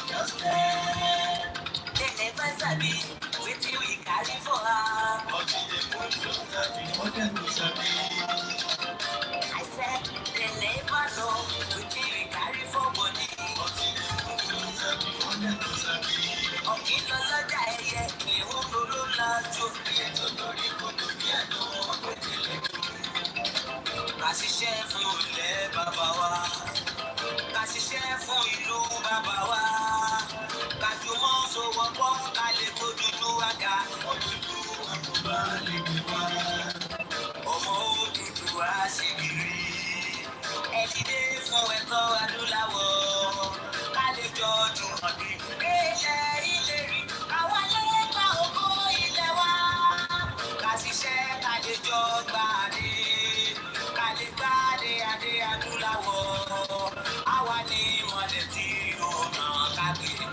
just there. They never sabi wetin we carry for her. But she dey put closer before them go sabi. I said they never know wetin we carry for body. But she dey put closer before them go sabi. Ọ̀kìn lọ lọ́jà ẹyẹ ìhun ló lájú. Iye tó lórí kòtò ní ẹ̀dùn ọ̀gbẹ́dẹ́lẹ̀. Ká ṣiṣẹ́ fún ilẹ̀ bàbá wa. Ká ṣiṣẹ́ fún ìlú bàbá wa. Ká jùmọ̀ sowọ́pọ̀ ká lè kó dúdú àga. Òdúdú àkóbá lè gbé wá. Ọmọ òdúdú àṣìkiri. Ẹ dìde fún ẹ̀tọ́ adúláwọ̀. Ká lè jọ jùmọ̀ gbé. Ilẹ̀ ìlérí káwá lè gba ògo ilẹ̀ wa. Ká ṣiṣẹ́ ká lè jọ gbàdé. Ká lè gbàdé adé adúláwọ̀. Àwa ni ìmọ̀lẹ̀ tí ó ràn káàkiri.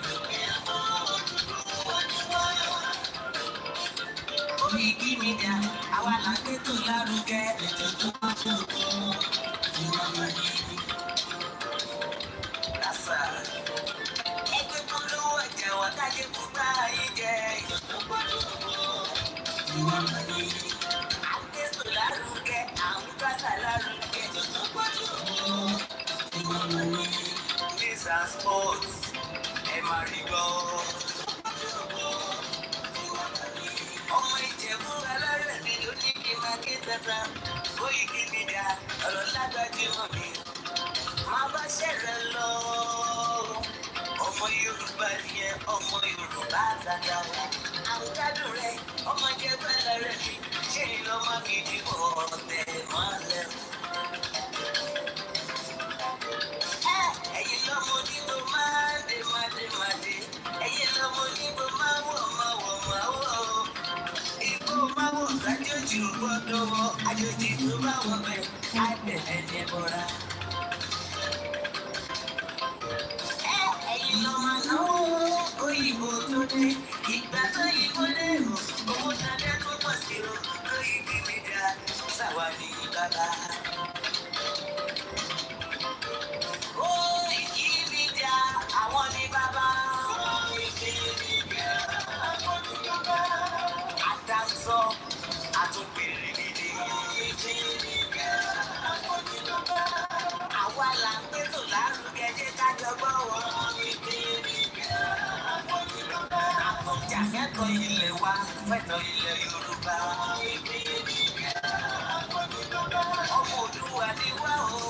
Koikimedia, àwa là ń gbé tó lárugẹ. Ètò tó bá tó kọ́ ìwà wáyé. Kásá. Ẹgbẹ́ kan lówó ẹ̀jẹ̀ wọ́n kájé kú bá ayé jẹ. Ètò tó bá tó kọ́ ìwà wáyé. À ń gbé tó lárugẹ, à ń kásá lárugẹ. Ètò tó bá tó kọ́ ìwà wáyé. News and sports, ẹ máa rí gbọ́. Ọmọ Ìjẹ̀bú alárẹ̀ mi ló ní kí n máa ké tata. Koikimedia ọ̀rọ̀ lágbájú mọ́ mi. Máa bá ṣẹ̀rẹ̀ lọ. Ọmọ Yorùbá nìyẹn, ọmọ Yorùbá tata. Àwọn gbádùn rẹ̀, ọmọ Ìjẹ̀bú alárẹ̀ mi. Ṣé ìlọ máa fi dìbò ọ̀tẹ̀ mọ́lẹ̀? Ẹ̀yin lọ́mọ onígbò máa ń dé máa dé. Ẹ̀yin lọ́mọ onígbò máa wọ̀. Ìgbò máa wọ̀ lájòjì gbọ́dọ̀ wọ. Àjòjì tó bá wọ̀ bẹ̀ á tẹ̀lé ní bọ́ra. Ẹ̀yin lọ́mọ náwó òyìnbó tó dé. Ìgbà tó yìnbó dé o, owó ṣadé tó pọ̀ sí o. Koikimedia sáwà ní bàbá. Koikimedia àwọn ní bàbá. Koikimedia àwọn ní bàbá. Adáńsọ àtúnpèrè gidi. Koikimedia àwọn ní bàbá. Àwa là ń gbé tó lárugẹ jẹ́ ká jọgbọ́ wọn. Koikimedia àwọn ní bàbá. Àtúnjà fẹ́tọ̀ ilẹ̀ wa, fẹ́tọ̀ ilẹ̀ Yorùbá. Koikimedia àwọn ní bàbá. Ọmọ Òdùwà ni wá o.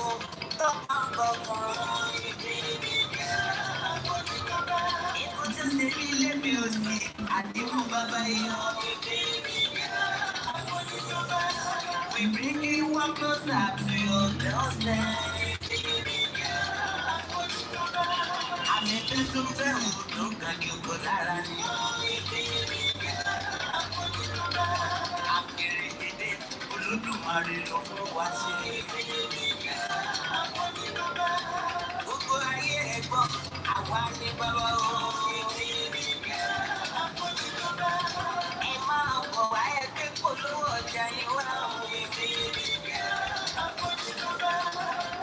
Ikú tí ó ṣe ní ilé mi ò sí, àdìmú bàbá iyọ̀. We bring you one closer to your doorstep. Àmì tuntun fẹ́ wò tó ga jòkó lára ni. Àpèrè dédé Olódùmarè ló fún wa ṣe. Gbogbo ayé ẹ̀gbọ́n, àwa ní bàbá o. Ẹ máa bọ̀ wá ẹgbẹ́ polówó ọjà yín wá o.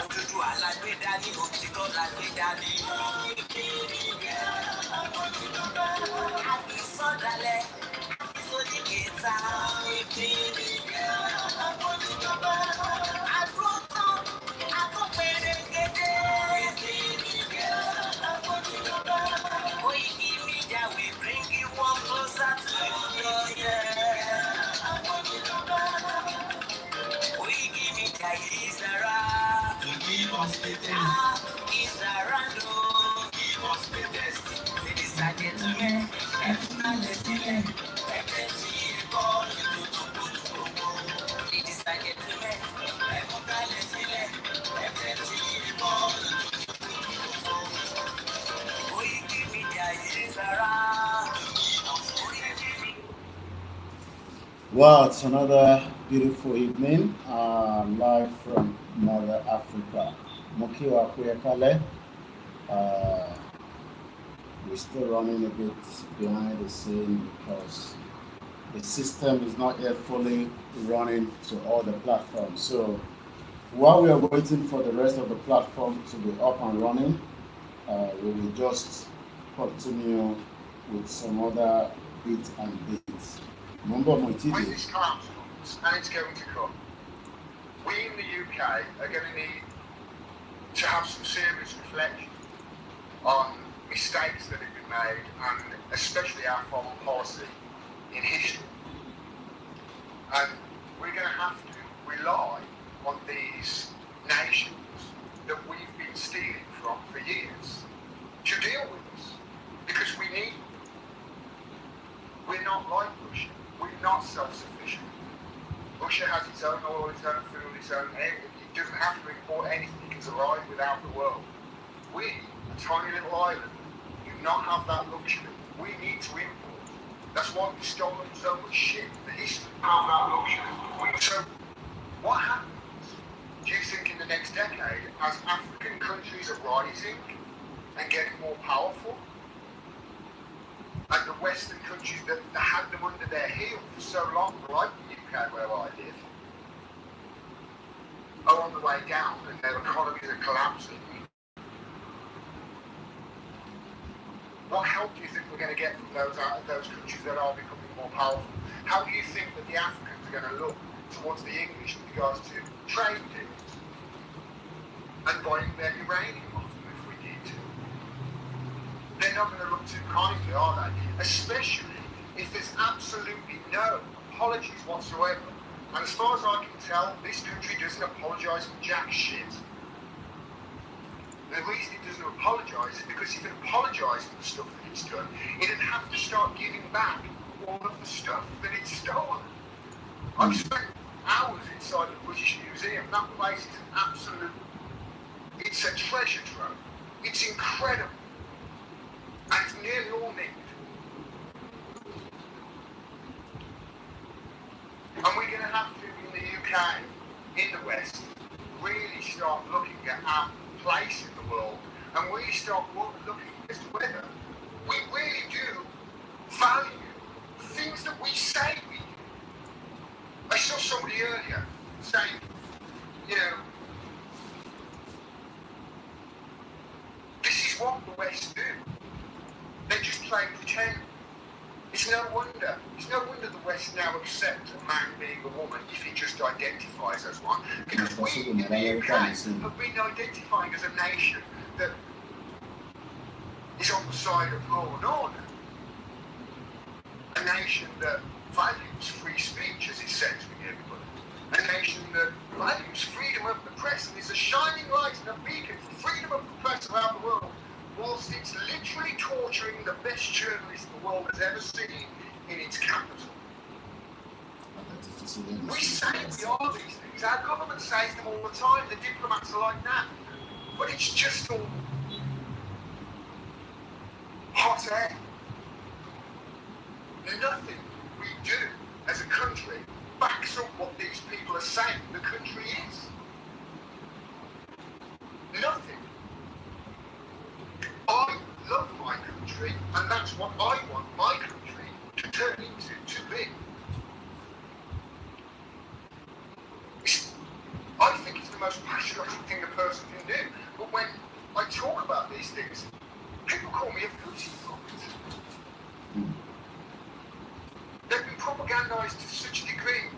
Òdúdú alágbèdá ní òtítọ́ lágbèdá ní. Àbí sọ̀dálẹ̀, àbí sódì kẹta. Àdúró tán, àkọ́pẹ̀rẹ̀ gẹ́gẹ́. Koikimedia, we bring you one closer to your doorstep. Koikimedia is around. To give us the test. Is around. Give us the test. Ladies and gentlemen, everyone listening. Ladies and gentlemen, everyone listening. Koikimedia is around. Wow, it's another beautiful evening, live from Mother Africa. Mokiwa Kuyakale. We're still running a bit behind the scene because the system is not yet fully running to all the platforms. So while we are waiting for the rest of the platform to be up and running, we will just continue with some other bits and bits. Remember my When this collapse comes, and it's going to come, we in the UK are going to need to have some serious reflection on mistakes that have been made, and especially our foreign policy in history. And we're going to have to rely on these nations that we've been stealing from for years to deal with us, because we need them. We're not like Russia. We're not self-sufficient. Russia has its own oil, its own food, its own air. It doesn't have to import anything. It can survive without the world. We, a tiny little island, do not have that luxury. We need to import. That's why we've stolen so much shit. The history of that luxury. So, what happens, do you think, in the next decade, as African countries are rising and getting more powerful, and the Western countries that had them under their heel for so long, like the UK where I live, are on the way down and their economies are collapsing? What help do you think we're going to get from those countries that are becoming more powerful? How do you think that the Africans are going to look towards the English with regards to trade deals and buying their uranium off them if we need to? They're not going to look too kindly, are they? Especially if there's absolutely no apologies whatsoever. And as far as I can tell, this country doesn't apologise for jack shit. The reason it doesn't apologise is because if it apologised for the stuff that it's done, it'd have to start giving back all of the stuff that it's stolen. I've spent hours inside the British Museum. That place is an absolute... It's a treasure trove. It's incredible. And it's nearly all nicked. And we're going to have to, in the UK, in the West, really start looking at our place in the world, and really start looking as to whether we really do value things that we say we do. I saw somebody earlier saying, you know, this is what the West do. They just play pretend. It's no wonder the West now accepts a man being a woman if he just identifies as one. Because we in the UK have been identifying as a nation that is on the side of law and order. A nation that values free speech, as it says with everybody. A nation that values freedom of the press and is a shining light and a beacon for freedom of the press around the world, whilst it's literally torturing the best journalists the world has ever seen in its capital. We say we are these things. Our government says them all the time. The diplomats are like that. But it's just all hot air. Nothing we do as a country backs up what these people are saying the country is. Nothing. I love my country, and that's what I want my country to turn into, to be. I think it's the most patriotic thing a person can do. But when I talk about these things, people call me a Putin puppet. They've been propagandised to such a degree.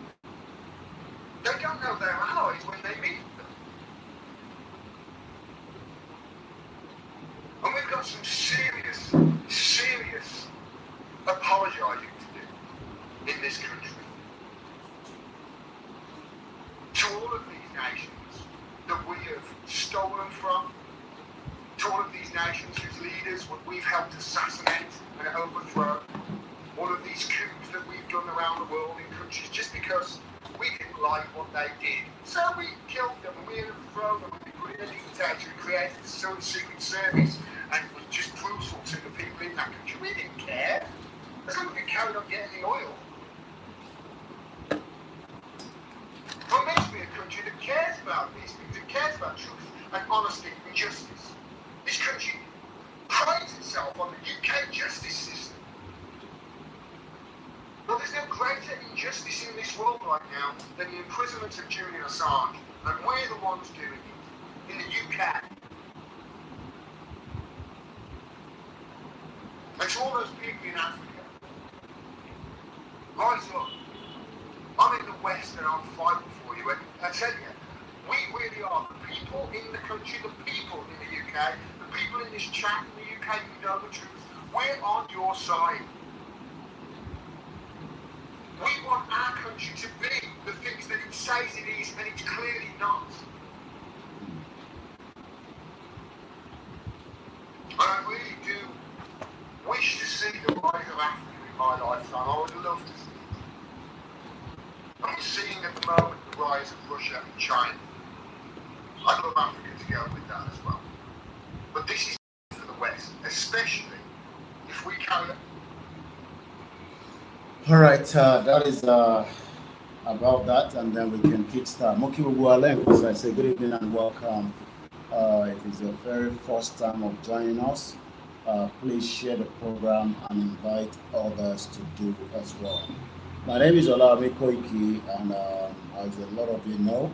They don't know their allies when they meet them. And we've got some serious apologising to do in this country. To all of these nations that we have stolen from, to all of these nations whose leaders we've helped assassinate and overthrow, all of these coups that we've done around the world in countries just because we didn't like what they did. So we killed them and we overthrew them and we put in a dictator and created a secret service and was just brutal to the people in that country. We didn't care. As long as we carried on getting the oil. We're meant to be a country that cares about these things, that cares about truth and honesty and justice. This country prides itself on the UK justice system. Well, there's no greater injustice in this world right now than the imprisonment of Julian Assange, and we're the ones doing it in the UK. And to all those people in Africa, rise up. I'm in the West and I'm fighting for you. And I tell you, we really are. The people in the country, the people in the UK, the people in this chat in the UK who know the truth, we're on your side. We want our country to be the things that it says it is, and it's clearly not. And I really do wish to see the rise of Africa in my lifetime. I would love to see it. I'm seeing at the moment the rise of Russia and China. I'd love Africa to go with that as well. But this is for the West, especially if we carry on. All right, that is about that, and then we can kickstart. Moki Wuguale, as I say, good evening and welcome. If it's your very first time of joining us, please share the program and invite others to do as well. My name is OLAYOMI KOIKI, and as a lot of you know,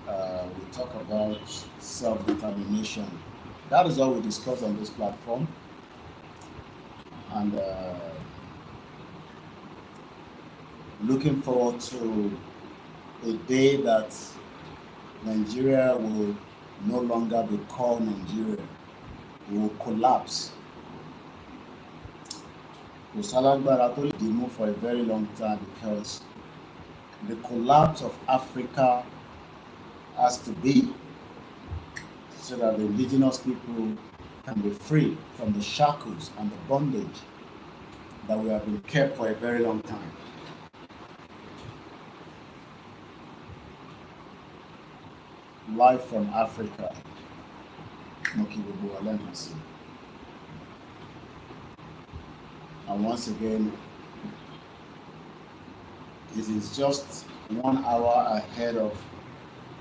we talk about self-determination. That is all we discuss on this platform, and looking forward to a day that Nigeria will no longer be called Nigeria. It will collapse. Salagbara told Dimo for a very long time because the collapse of Africa has to be so that the indigenous people can be free from the shackles and the bondage that we have been kept for a very long time. Live from Africa. And once again, it is just 1 hour ahead of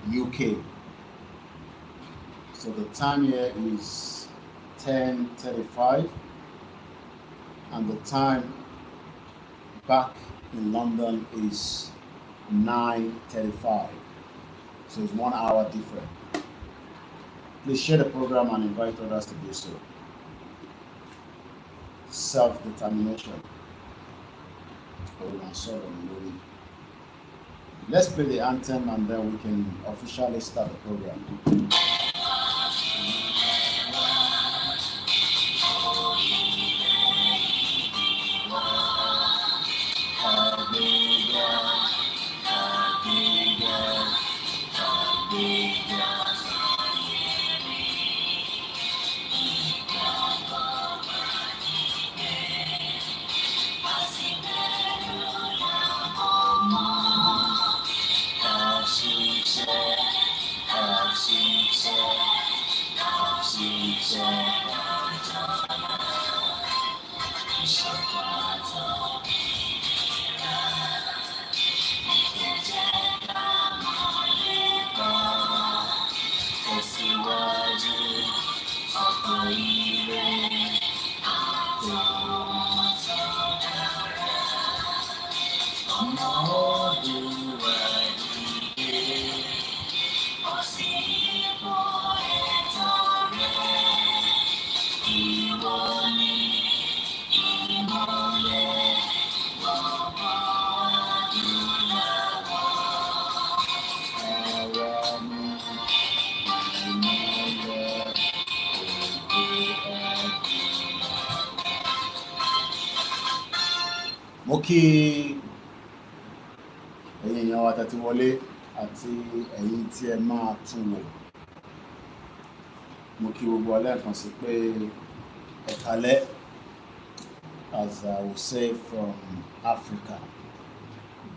UK. So the time here is 10:35, and the time back in London is 9:35. So it's 1 hour different. Please share the program and invite others to do so. Self-determination. Let's play the anthem and then we can officially start the program. Mo kí ẹ̀yin èèyàn wa tẹ́tí wọlé àti ẹ̀yin tí ẹ máa tún wò. Mo kí gbogbo ọlẹ́ẹ̀kan sí pé ẹ kálẹ́, as I will say from Africa,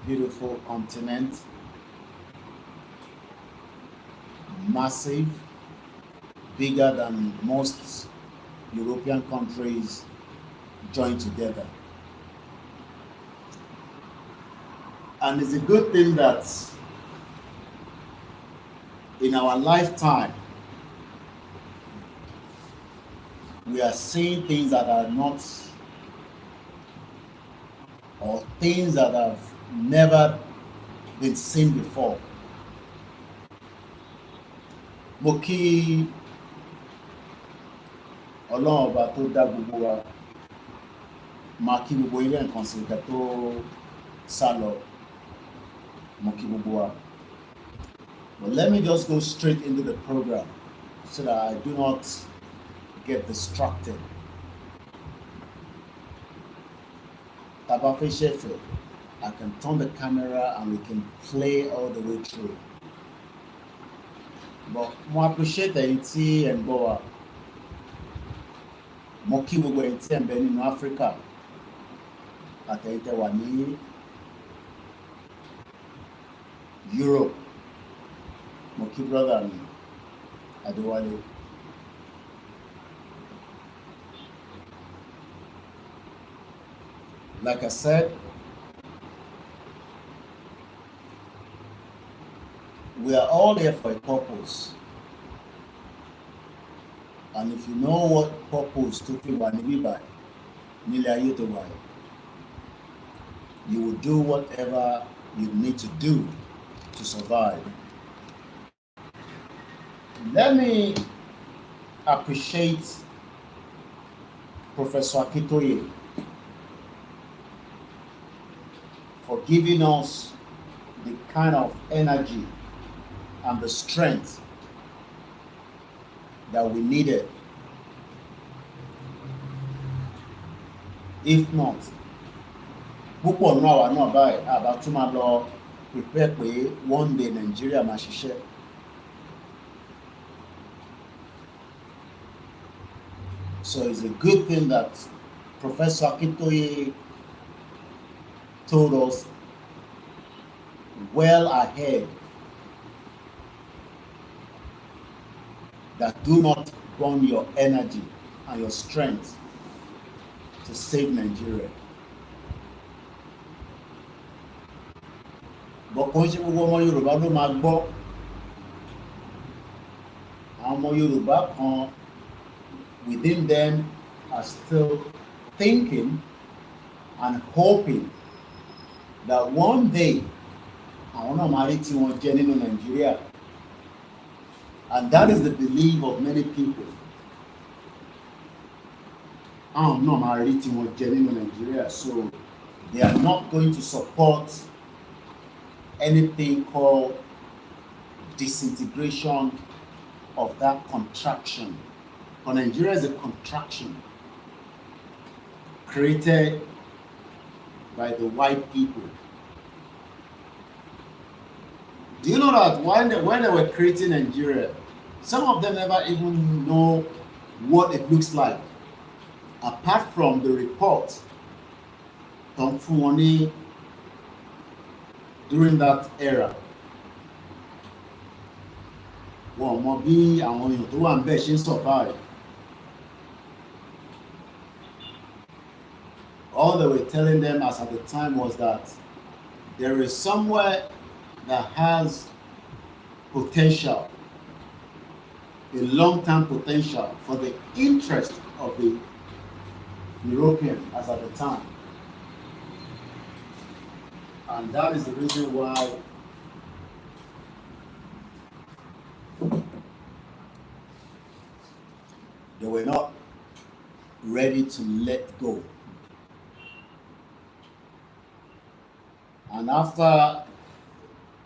beautiful continent, massive, bigger than most European countries joined together. And it's a good thing that in our lifetime, we are seeing things that are not, or things that have never been seen before. Mo kí Ọlọ́run ọba tó dá gbogbo wa, máa kí gbogbo ilé nǹkan sí ìgbà tó sá lọ, mo kí gbogbo wa. But let me just go straight into the program so that I do not get distracted. Taba fẹ́ ṣẹ̀fẹ̀, I can turn the camera and we can play all the way through. But mo appreciate ẹ̀yin tí ẹ̀ ń gbọ́ wa. Mo kí gbogbo ẹ̀yin tí ẹ̀ ń bẹ nínú Áfíríkà àtẹ̀yin tẹ́ wà ní Europe. Mo kí brother mi Adéwálé. Like I said, we are all here for a purpose. And if you know what purpose to fi wà níbí báyìí, nílé ayé tó wà, you will do whatever you need to do to survive. Let me appreciate Professor Akitoye for giving us the kind of energy and the strength that we needed. If not, púpọ̀ náà wà náà báyìí àbá tún máa lọ prepare pé one day Nigeria máa ṣiṣẹ́. So it's a good thing that Professor Akitoye told us well ahead that do not burn your energy and your strength to save Nigeria. But kò ń ṣe gbogbo ọmọ Yorùbá ló máa gbọ́. Àwọn ọmọ Yorùbá kan within them are still thinking and hoping that one day àwọn náà máa rí tí wọ́n jẹ nínú Nigeria. And that is the belief of many people. Àwọn náà máa rí tí wọ́n jẹ nínú Nigeria, so they are not going to support anything called disintegration of that contraction. But Nigeria is a contraction created by the white people. Do you know that when they were creating Nigeria, some of them never even know what it looks like, apart from the report Tom Fuoni during that era. Wọ́n mọ bí àwọn èèyàn tó wà ń bẹ̀ ṣe ń survive. All they were telling them as at the time was that there is somewhere that has potential, a long-term potential for the interest of the Europeans as at the time. And that is the reason why they were not ready to let go. And after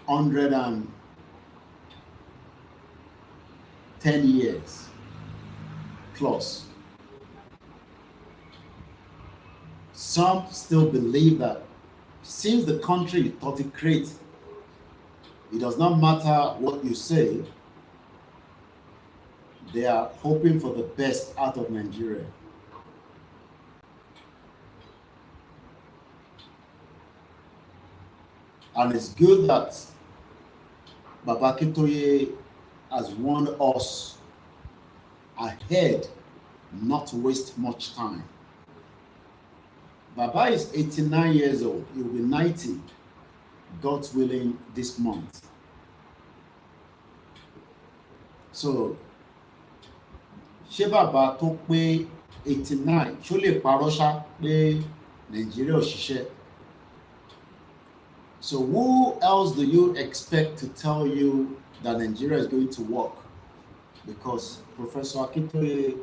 110 years plus, some still believe that since the country thought it great, it does not matter what you say, they are hoping for the best out of Nigeria. And it's good that Baba Akintoye has warned us ahead not to waste much time. Baba is 89 years old. He will be 90, God's willing, this month. So, ṣé bàbá tó pé 89 ṣó lè parọ́ ṣá pé Nàìjíríà ò ṣiṣẹ́? So who else do you expect to tell you that Nigeria is going to work? Because Professor Akintoye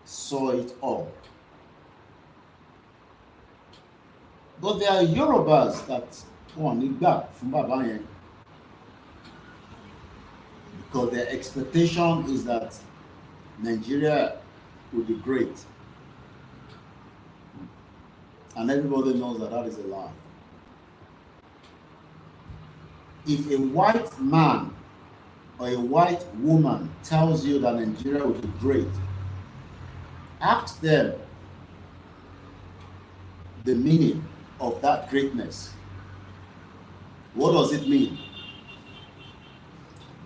saw it all. But there are Yorubas that wọ́n ní gbà fún bàbá yẹn because their expectation is that Nigeria will be great. And everybody knows that that is a lie. If a white man or a white woman tells you that Nigeria will be great, ask them the meaning of that greatness. What does it mean?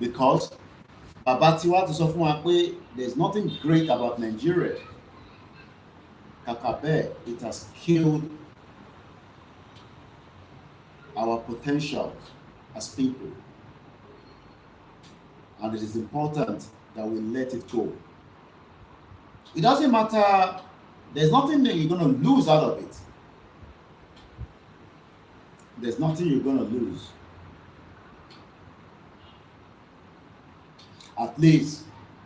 Because Baba Tiwa ti sọ fún wa pé there's nothing great about Nigeria. Kàkà bẹ́ẹ̀, it has killed our potential as people. And it is important that we let it go. It doesn't matter, there's nothing that you're going to lose out of it. There's nothing you're going to lose. At least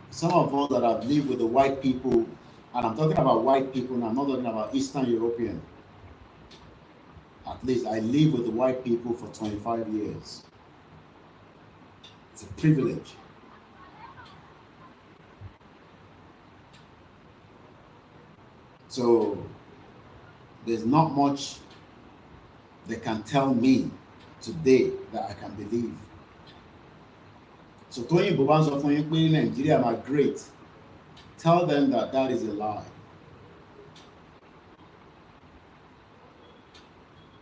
some of us that have lived with the white people, and I'm talking about white people and I'm not talking about Eastern European. At least I live with the white people for 25 years. It's a privilege. So there's not much they can tell me today that I can believe. So Tony Boban sọ fún yín pé Nigeria are great. Tell them that that is a lie.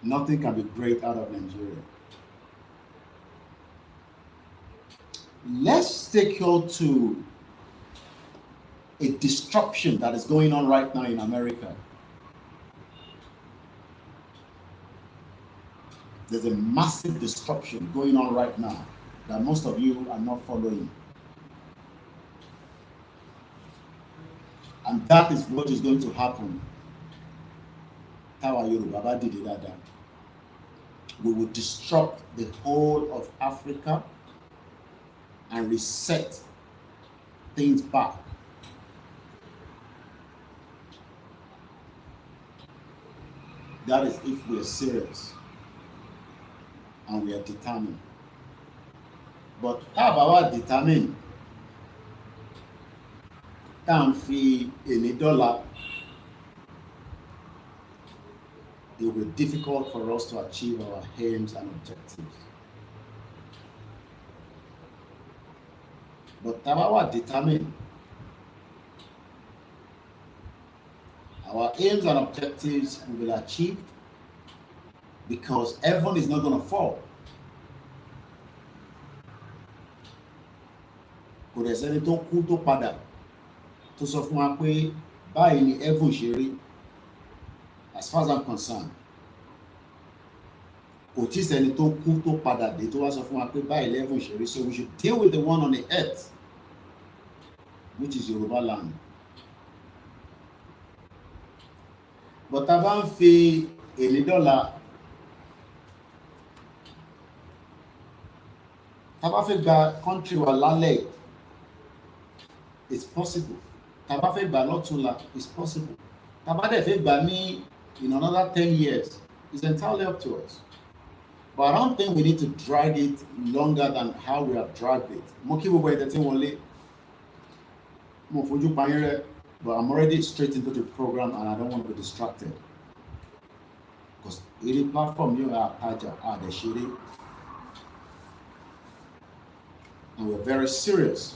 Nothing can be great out of Nigeria. Let's take you to a disruption that is going on right now in America. There's a massive disruption going on right now that most of you are not following. And that is what is going to happen. We will disrupt the whole of Africa and reset things back. That is if we are serious and we are determined. But how about determined? Can't fee any dollar. It will be difficult for us to achieve our aims and objectives. But Tabawa determined, our aims and objectives will be achieved because everyone is not going to fall. Kò dẹ̀ sẹ́ni tó kú tó padà tó sọ fún wa pé báyìí ni everyone ṣe rí. As far as I'm concerned, kò tí sẹ́ni tó kú tó padà dé tó wá sọ fún wa pé báyìí ni everyone ṣe rí. So we should deal with the one on the earth, which is Yorubaland. But tá bá ń fi èlé dọ́là, tá bá fẹ́ gba country wa lálẹ́, it's possible. Tá bá fẹ́ gbà lọ́túnla, it's possible. Tá bá dẹ̀ fẹ́ gbà ní in another 10 years, it's entirely up to us. But I don't think we need to drag it longer than how we have dragged it. Mo kí gbogbo ẹ̀dẹ̀ tí wọ́n lé. Mo fojú pa yín rẹ́, but I'm already straight into the program and I don't want to be distracted. Because any platform you are the shitty. And we're very serious.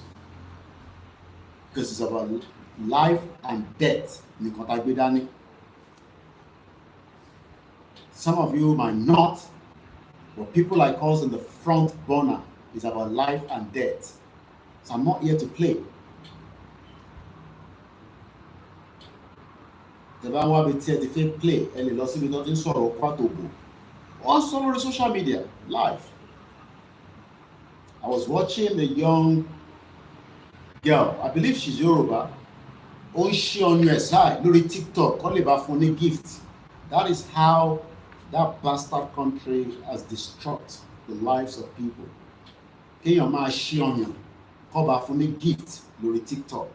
Because it's about life and death. Some of you might not, but people like us in the front burner is about life and death. So I'm not here to play. The bá wá bí tí ẹ ti fẹ́ play, ẹ lè lọ síbi tó ti ń sọ̀rọ̀ pàtòbò. Also on social media, live. I was watching the young girl, I believe she's Yoruba, ó ń ṣí ọyàn ẹ̀ sáì lórí TikTok, kọ́ lè bá fún ní gift. That is how that bastard country has destroyed the lives of people. Kéèyàn máa ṣí ọyàn, kọ́ bá fún ní gift lórí TikTok.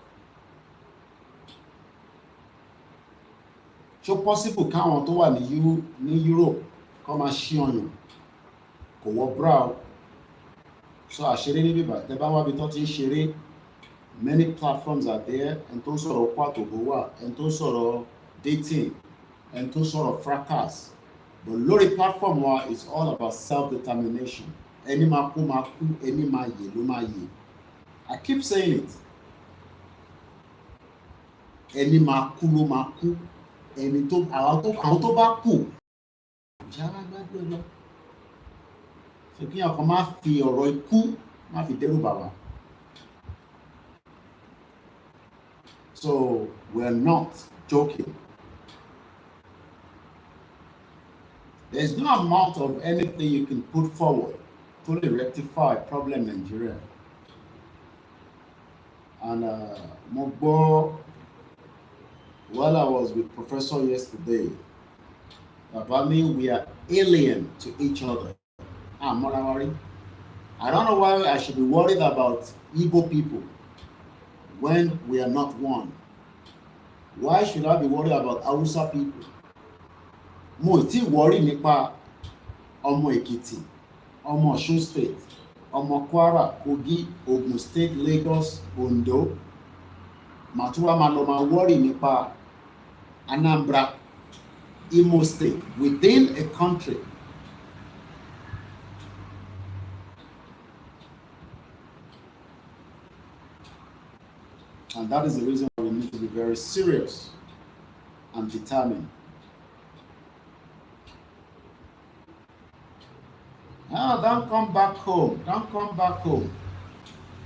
ṣó possible káwọn tó wà ní Europe kọ́ máa ṣí ọyàn kò wọ bra o. So àṣeré ní bíbá tẹ́ bá wábi tó ti ń ṣeré, many platforms are there. Ẹni tó ń sọ̀rọ̀ okó àtòbó wà, ẹni tó ń sọ̀rọ̀ dating, ẹni tó ń sọ̀rọ̀ fracas. But lórí platform wa is all about self-determination. Ẹni máa kú máa kú, ẹni máa yè ló máa yè. I keep saying it. Ẹni máa kú ló máa kú. Ẹni tó àwọn tó bá kú ìyára gbádùn lọ. So kí ọkàn máa fi ọ̀rọ̀ ikú máa fi dẹ́rù bà wá. So we're not joking. There's no amount of anything you can put forward to rectify problem in Nigeria. And mo gbọ́, while I was with Professor yesterday, about me, we are alien to each other. I don't know why I should be worried about Igbo people when we are not one. Why should I be worried about Hausa people? Mo ti worry nípa ọmọ Èkìtì, ọmọ Ọ̀ṣun State, ọmọ Kwara, Kogi, Ogun State, Lagos, Ondo. Màtúwá máa lọ máa worry nípa Anambra, Imo State, within a country. And that is the reason why we need to be very serious and determined. Now, don't come back home. Don't come back home.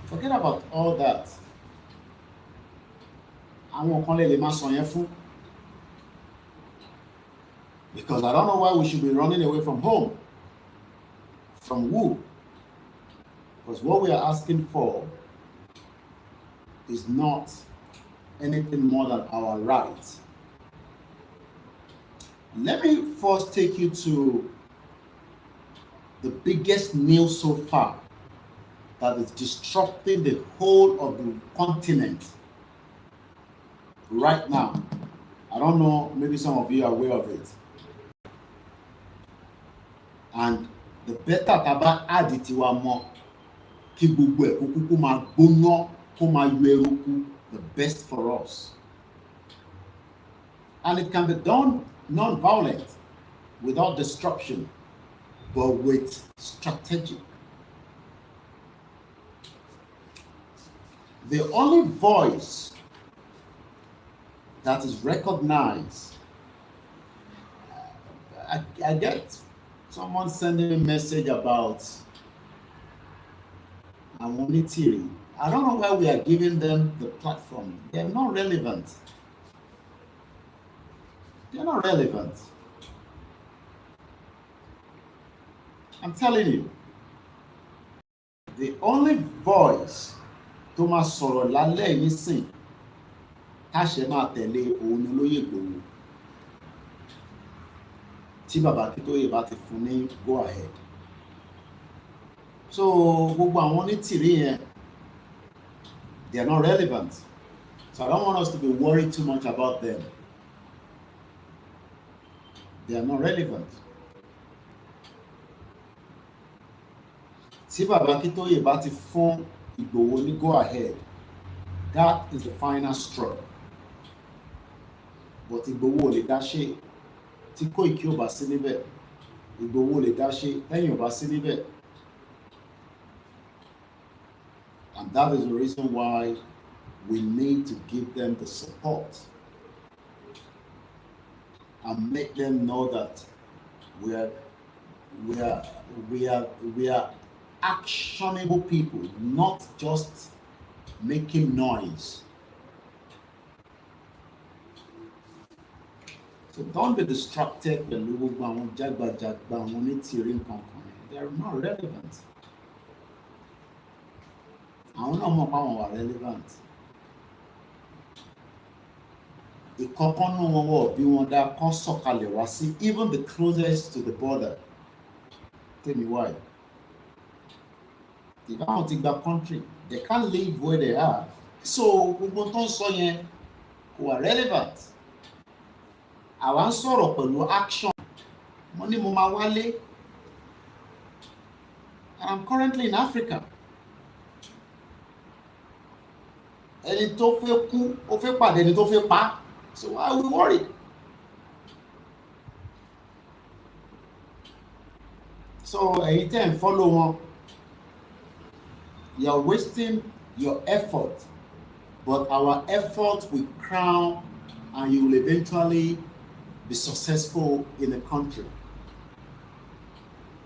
Forget about all that. Àwọn kan lè máa sọ yẹn fún. Because I don't know why we should be running away from home. From who? Because what we are asking for is not anything more than our right. Let me first take you to the biggest news so far that is disrupting the whole of the continent right now. I don't know, maybe some of you are aware of it. And the better taba aditiwa mo ki gbogbo e kuku ma gbóná kó máa yọ eruku, the best for us. And it can be done non-violent, without disruption, but with strategy. The only voice that is recognized, I get someone sending a message about Amunitiri. I don't know why we are giving them the platform. They're not relevant. They're not relevant. I'm telling you, the only voice tó máa sọ̀rọ̀ lálẹ́ nísìn táṣẹ máa tẹ̀lé òun ni Olóyè Ìgbòho tí bàbá Akíntóyè bá ti fún ní go ahead. So gbogbo àwọn onítìrí yẹn, they are not relevant. So I don't want us to be worried too much about them. They are not relevant. Tí bàbá Akíntóyè bá ti fún Ìgbòho ní go ahead, that is the final straw. But Ìgbòho ò lè dá ṣe. Tí Kóìkí ò bá sí níbẹ̀, Ìgbòho ò lè dá ṣe. Tẹ́yìn ò bá sí níbẹ̀. And that is the reason why we need to give them the support and make them know that we are actionable people, not just making noise. So don't be distracted pẹ̀lú gbogbo àwọn jágbàjàgbà àwọn onítìrí nǹkan kan. They are not relevant. Àwọn náà mọ̀ pé àwọn wà relevant. Ìkọ̀kànnú wọn wọ̀ bí wọ́n dá kán sọ̀kalẹ̀ wá sí even the closest to the border. Tell me why. If àwọn ti gba country, they can't live where they are. So gbogbo tó ń sọ yẹn kò wà relevant. àwa ń sọ̀rọ̀ pẹ̀lú action. Mo ní mo máa wálé. I'm currently in Africa. Ẹni tó fẹ́ kú, ó fẹ́ pàdé ẹni tó fẹ́ pa. So why are we worried? So ẹ̀yin tẹ́ ń follow wọn, you are wasting your effort, but our effort will crown and you will eventually be successful in the country.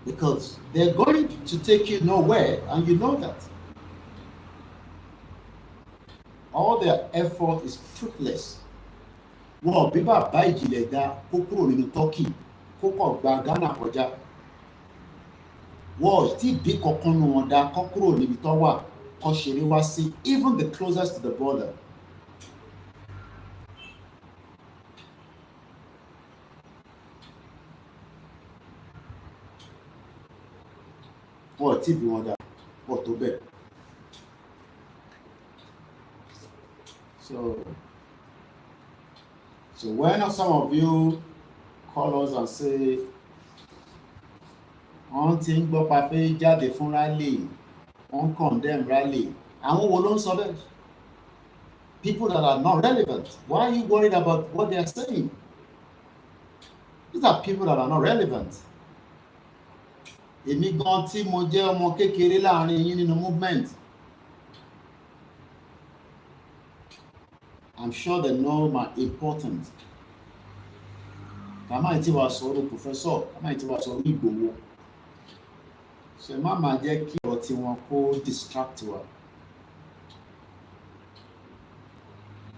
Because they're going to take you nowhere, and you know that. All their effort is fruitless. Wọ́n bí bàbá ìjìnlẹ̀ dá kó kúrò nínú Turkey kó kọ̀ gba Ghana kọjá. Wọ́n tí bí kankan nu wọn dá kó kúrò níbi tó wà kó ṣeré wá sí even the closest to the border. Wọ́n tí bí wọn dá pọ̀ tó bẹ́ẹ̀. So when some of you call us and say, wọ́n ti ń gbọ́ pa fẹ́ jáde fún rally, wọ́n condemn rally, àwọn wo ló ń sọ bẹ́ẹ̀? People that are not relevant. Why are you worried about what they are saying? These are people that are not relevant. Èmi gan tí mo jẹ́ ọmọ kékeré láàrin yín nínú movement, I'm sure they know my importance. Kàmáì tí wàá sọ̀rọ̀ professor, kàmáì tí wàá sọ̀rọ̀ Ìgbòho. So má máa jẹ́ kí ọ̀rọ̀ tí wọn kó distract wa.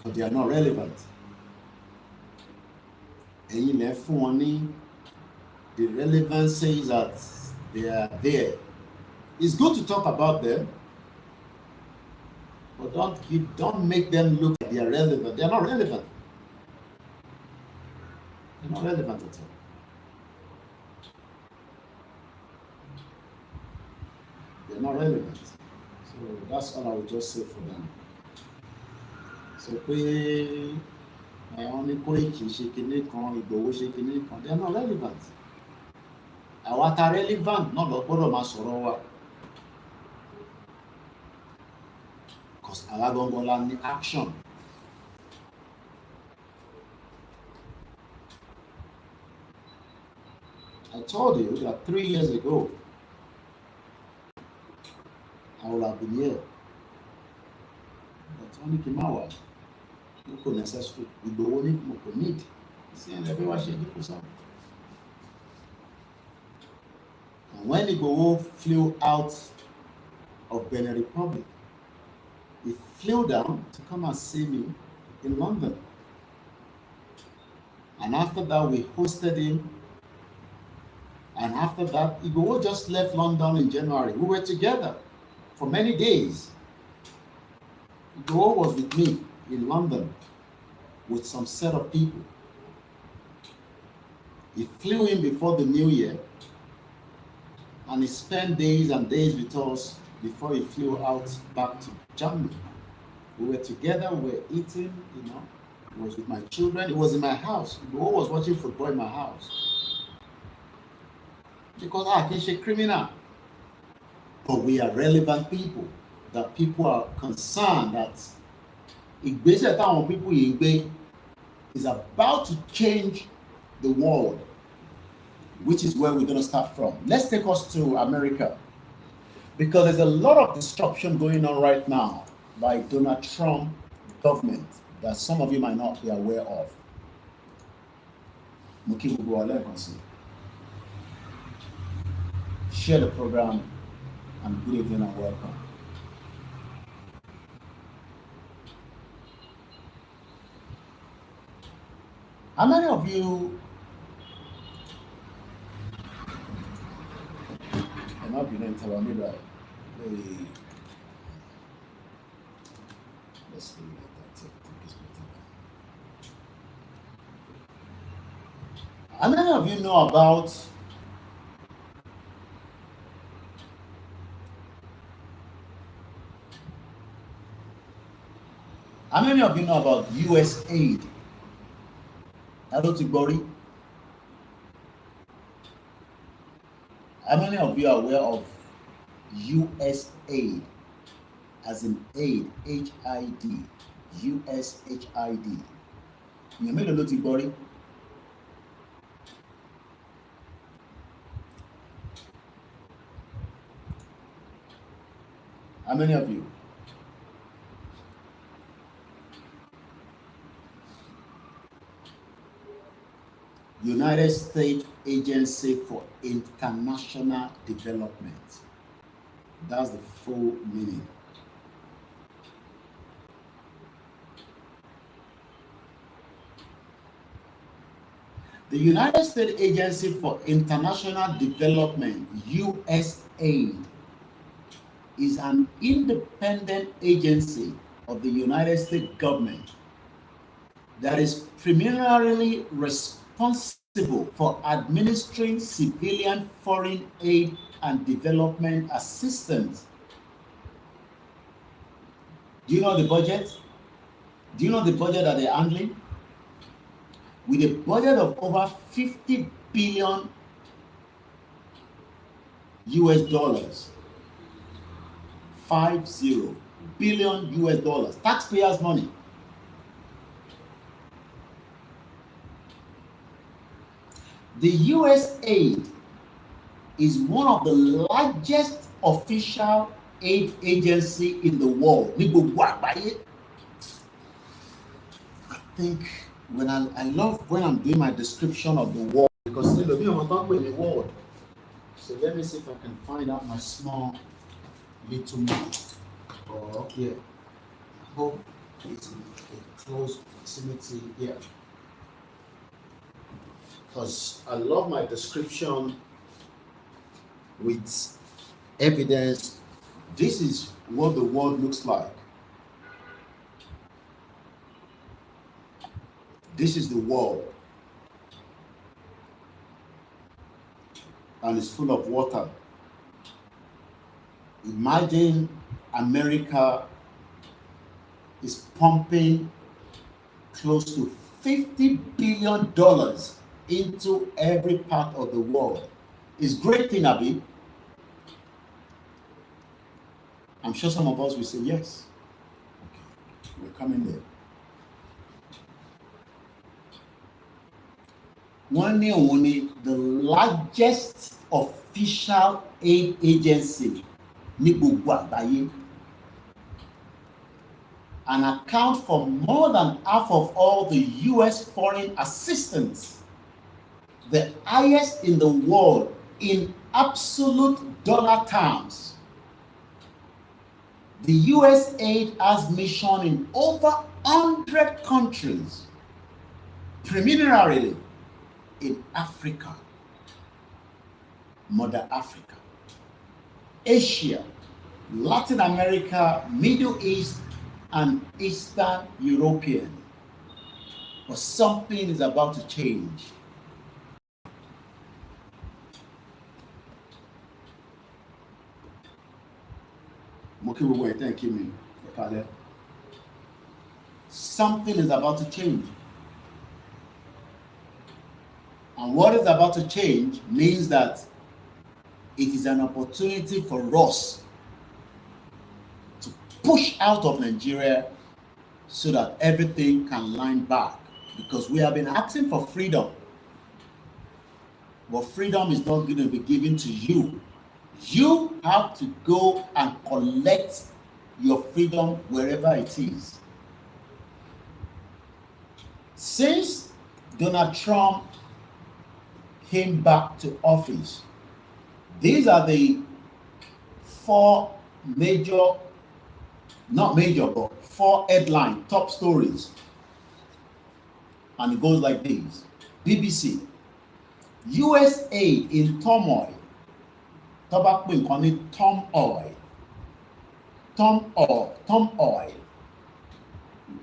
But they are not relevant. Ẹ̀yin lẹ fún wọn ní the relevancy that they are there. It's good to talk about them, but don't make them look like they are relevant. They are not relevant. They're not relevant at all. They're not relevant. So that's all I would just say for them. So pé àwọn ní Koiki ṣe kinní kan, Ìgbòho ṣe kinní kan, they are not relevant. Àwa ta relevant náà lọ gbọ́dọ̀ máa sọ̀rọ̀ wa. Because àwa gangan la ní action. I told you that 3 years ago, I would have been here. But only Kimawa, no could necessary. Ìgbòho ní mo kò need. See, and everyone should do something. And when Ìgbòho flew out of Benin Republic, he flew down to come and see me in London. And after that, we hosted him. And after that, Ìgbòho just left London in January. We were together for many days. Ìgbòho was with me in London with some set of people. He flew in before the new year, and he spent days and days with us before he flew out back to Germany. We were together, we were eating, you know. He was with my children. He was in my house. Ìgbòho was watching football in my house. Because I can say criminal. But we are relevant people. That people are concerned that ìgbésẹ̀ táwọn people yìí gbé is about to change the world, which is where we're going to start from. Let's take us to America, because there's a lot of disruption going on right now by Donald Trump government that some of you might not be aware of. Share the program, and good evening and welcome. How many of you are not being interviewed? Let's do it like that. I think it's better. How many of you know about US aid Hello to Bori. How many of you are aware of US aid, as in aid, HID, USHID? You made a lot to Bori. How many of you? United States Agency for International Development. That's the full meaning. The United States Agency for International Development, USAID, is an independent agency of the United States government that is primarily responsible for administering civilian foreign aid and development assistance. Do you know the budget? Do you know the budget that they're handling? With a budget of over 50 billion US dollars, 50 billion US dollars, taxpayers' money. The US aid is one of the largest official aid agency in the world. I think I love when I'm doing my description of the world, because I'm talking the world. So let me see if I can find out my small little map. Oh, yeah. I hope it's in a close proximity here. Because I love my description with evidence. This is what the world looks like. This is the world. And it's full of water. Imagine America is pumping close to $50 billion into every part of the world. It's a great thing, Abi. I'm sure some of us will say yes. Okay, we're coming there. One only the largest official aid agency ní gbogbo àgbáyé, and account for more than half of all the US foreign assistance, the highest in the world in absolute dollar terms. The US aid has mission in over 100 countries, primarily in Africa, Mother Africa, Asia, Latin America, Middle East, and Eastern European. But something is about to change. Thank you, man. Something is about to change. And what is about to change means that it is an opportunity for us to push out of Nigeria so that everything can line back. Because we have been asking for freedom. But freedom is not going to be given to you. You have to go and collect your freedom wherever it is. Since Donald Trump came back to office, these are the four headline top stories. And it goes like this. BBC, US aid in turmoil. Tobacco in Tom oil.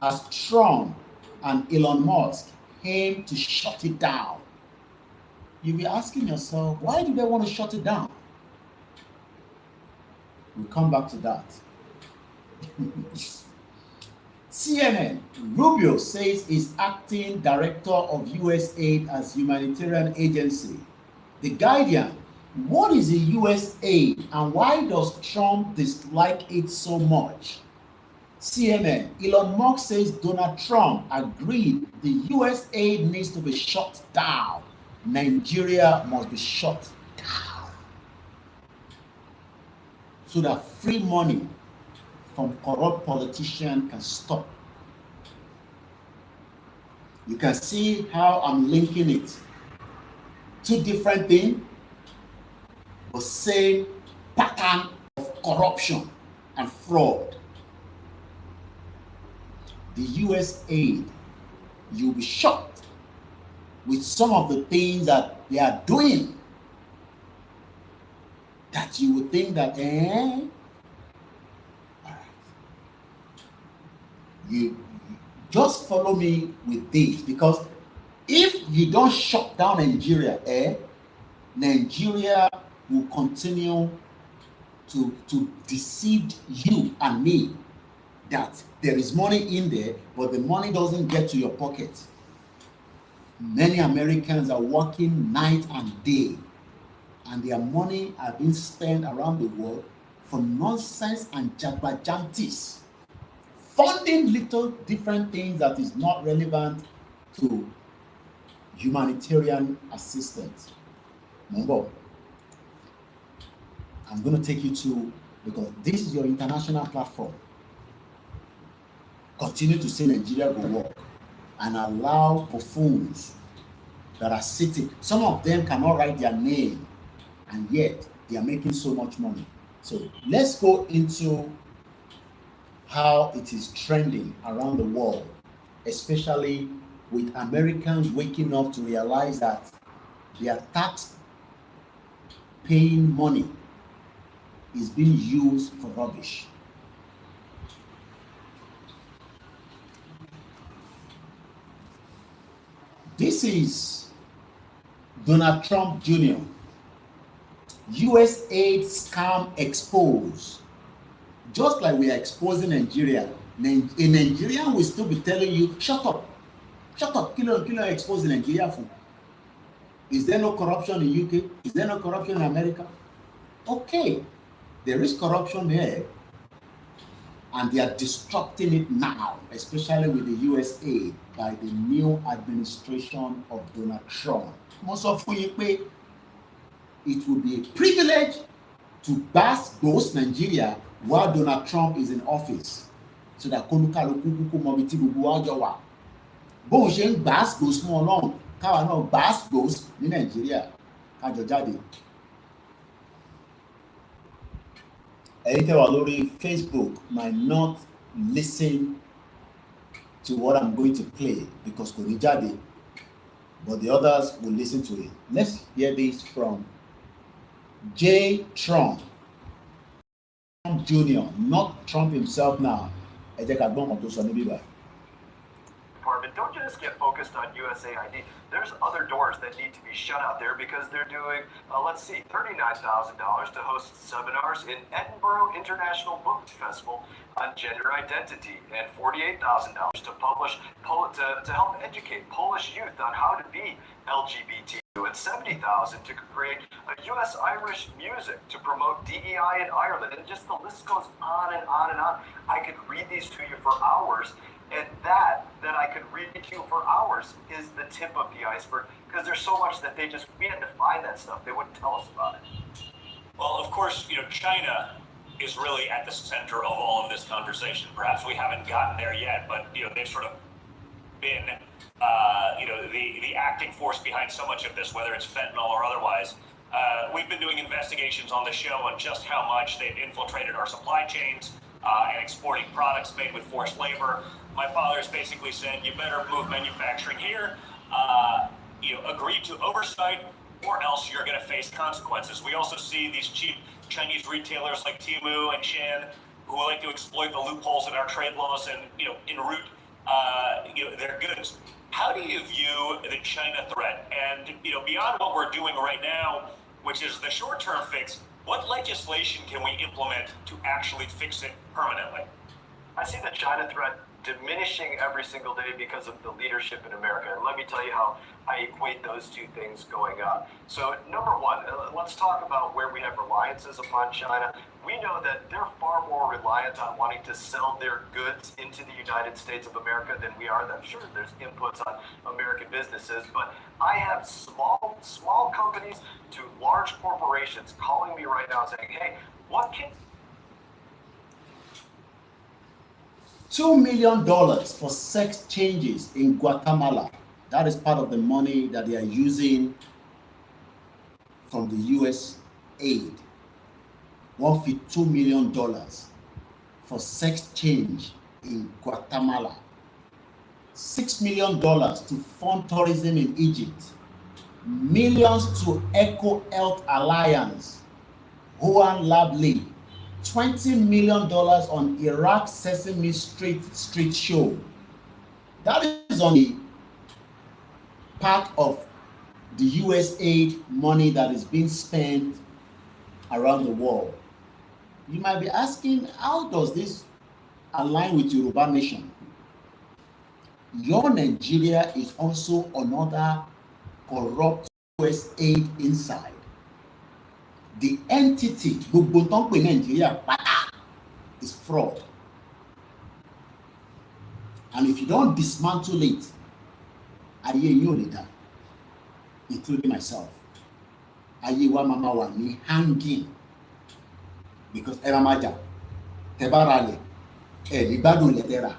As Trump and Elon Musk aim to shut it down. You'll be asking yourself, why do they want to shut it down? We'll come back to that. CNN, Rubio says is acting director of US aid as humanitarian agency. The Guardian, what is the US aid and why does Trump dislike it so much? CNN, Elon Musk says Donald Trump agreed the US aid needs to be shut down. Nigeria must be shut down so that free money from corrupt politicians can stop. You can see how I'm linking it. Two different things, but same pattern of corruption and fraud. The US aid, you'll be shocked with some of the things that they are doing that you would think that, all right. You just follow me with this, because if you don't shut down Nigeria, Nigeria will continue to deceive you and me that there is money in there, but the money doesn't get to your pocket. Many Americans are working night and day, and their money are being spent around the world for nonsense and jabberjanties, funding little different things that is not relevant to humanitarian assistance. Number, I'm going to take you to, because this is your international platform. Continue to say Nigeria will work and allow buffoons that are sitting. Some of them cannot write their name, and yet they are making so much money. So let's go into how it is trending around the world, especially with Americans waking up to realize that their tax paying money is being used for rubbish. This is Donald Trump Jr. US aid scam exposed. Just like we are exposing Nigeria, a Nigerian will still be telling you, shut up, kilo exposing Nigeria for. Is there no corruption in UK? Is there no corruption in America? Okay, there is corruption there, and they are disrupting it now, especially with the US aid by the new administration of Donald Trump. Most of you, it will be a privilege to bash those Nigeria while Donald Trump is in office, so that kolukaluku mobiti gbogbo ọjọ́ wa. Bó ṣe ń bash those small long, káwa náà bash those ní Nigeria kájọ jáde. Ẹ̀yin tẹ́ wà lórí Facebook might not listen to what I'm going to play because kò ní jáde, but the others will listen to it. Let's hear this from J. Trump Jr., not Trump himself now. Ẹ jẹ́ ká gbọ́ nǹkan tó sọ níbí báyìí. Department, don't just get focused on USAID. There's other doors that need to be shut out there because they're doing, let's see, $39,000 to host seminars in Edinburgh International Book Festival on gender identity, and $48,000 to publish to help educate Polish youth on how to be LGBT, and $70,000 to create a U.S.-Irish music to promote DEI in Ireland, and just the list goes on and on and on. I could read these to you for hours. And that I could read to you for hours is the tip of the iceberg, because there's so much that we had to find that stuff. They wouldn't tell us about it. Well, of course, China is really at the center of all of this conversation. Perhaps we haven't gotten there yet, but they've sort of been the acting force behind so much of this, whether it's fentanyl or otherwise. We've been doing investigations on the show on just how much they've infiltrated our supply chains and exporting products made with forced labor. My father's basically said, you better move manufacturing here, agree to oversight, or else you're going to face consequences. We also see these cheap Chinese retailers like Temu and Shan who like to exploit the loopholes in our trade laws and, enroute, their goods. How do you view the China threat? And, beyond what we're doing right now, which is the short-term fix, what legislation can we implement to actually fix it permanently? I see the China threat diminishing every single day because of the leadership in America. And let me tell you how I equate those two things going up. So number one, let's talk about where we have reliances upon China. We know that they're far more reliant on wanting to sell their goods into the United States of America than we are. I'm sure there's inputs on American businesses, but I have small companies to large corporations calling me right now saying, hey, what can $2 million for sex changes in Guatemala. That is part of the money that they are using from the US aid. $152 million for sex change in Guatemala. $6 million to fund tourism in Egypt. Millions to Eco Health Alliance. Juan Lably. $20 million on Iraq Sesame Street show. That is on the part of the US aid money that is being spent around the world. You might be asking, how does this align with Yoruba Nation? Your Nigeria is also another corrupt US aid inside. The entity, gbogbo tó ń pè Nigeria pátá, is fraud. And if you don't dismantle it, ayé yín ò lè dá, including myself. Ayé wa máa wà ní hanging because ẹ máa jà, tẹ́ bá ra lẹ̀, ẹ lè gbádùn lẹ̀ tẹ́ rà,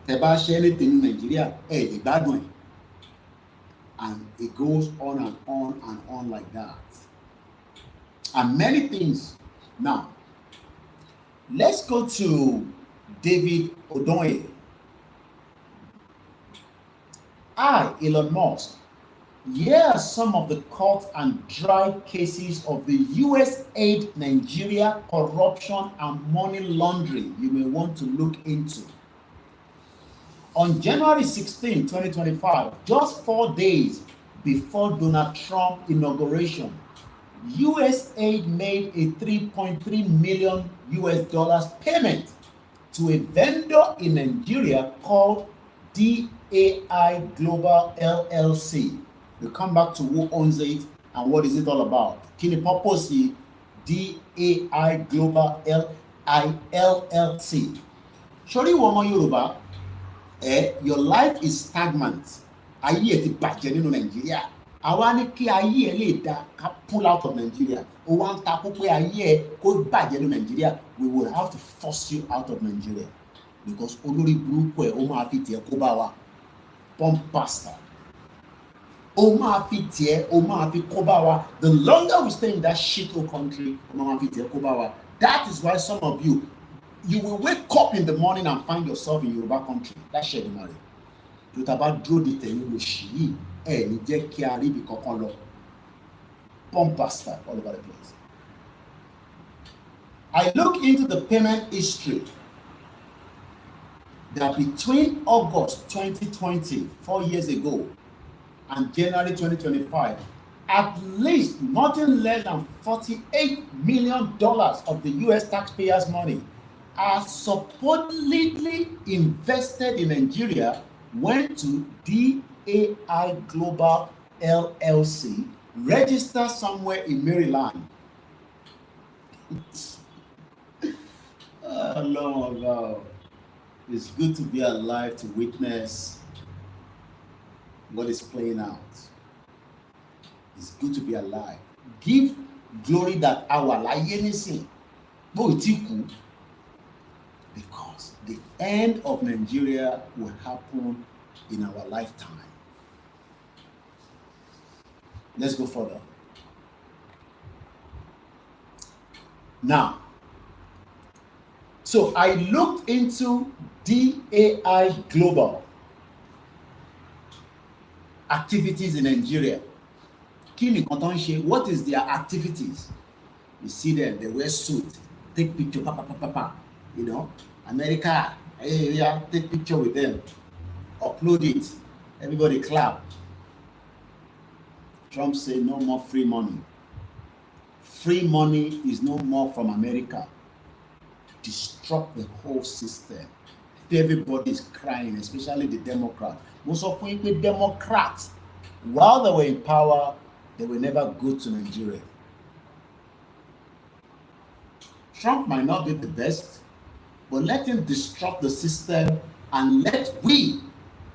tẹ́ bá ṣe anything ní Nigeria, ẹ lè gbádùn ẹ̀. And it goes on and on and on like that. And many things. Now, let's go to David Odoye. Elon Musk. Here are some of the caught and dry cases of the US aid Nigeria corruption and money laundering you may want to look into. On January 16, 2025, just 4 days before Donald Trump inauguration, US aid made a $3.3 million payment to a vendor in Nigeria called DAI Global LLC. We'll come back to who owns it and what is it all about. Kini purpose DAI Global LLC. Surely woman Yoruba, your life is stagnant. Ayé ẹ ti bàjẹ́ nínú Nigeria. Àwa ní kí ayé ẹ lè dá ká pull out of Nigeria. Ó wá ń takú pé ayé ẹ kó bàjẹ́ nínú Nigeria. We will have to force you out of Nigeria because olórí burúkú ẹ ó máa fi tiẹ̀ kó bá wa. Pump pastor. Ó máa fi tiẹ̀ ó máa fi kó bá wa. The longer we stay in that shithole country, ó máa fi tiẹ̀ kó bá wa. That is why some of you will wake up in the morning and find yourself in Yoruba country. That's share the money. You about draw the thing with she and jẹ́ kí a rí ibi kankan lọ. Pump bastard all over the place. I look into the payment history that between August 2020, 4 years ago, and January 2025, at least nothing less than $48 million of the US taxpayers' money are supposedly invested in Nigeria went to DAI Global LLC, registered somewhere in Maryland. Oh, Lord, God. It's good to be alive to witness what is playing out. It's good to be alive. Give glory that our life because the end of Nigeria will happen in our lifetime. Let's go further. Now, so I looked into DAI Global activities in Nigeria. What is their activities? You see them, they wear suit, take picture, you know, America, hey, yeah, take picture with them, upload it, everybody clap. Trump said no more free money. Free money is no more from America. Disrupt the whole system. everybody is crying, especially the Democrats. Most of the Democrats, while they were in power, they were never good to Nigeria. Trump might not be the best, but let him disrupt the system and let we,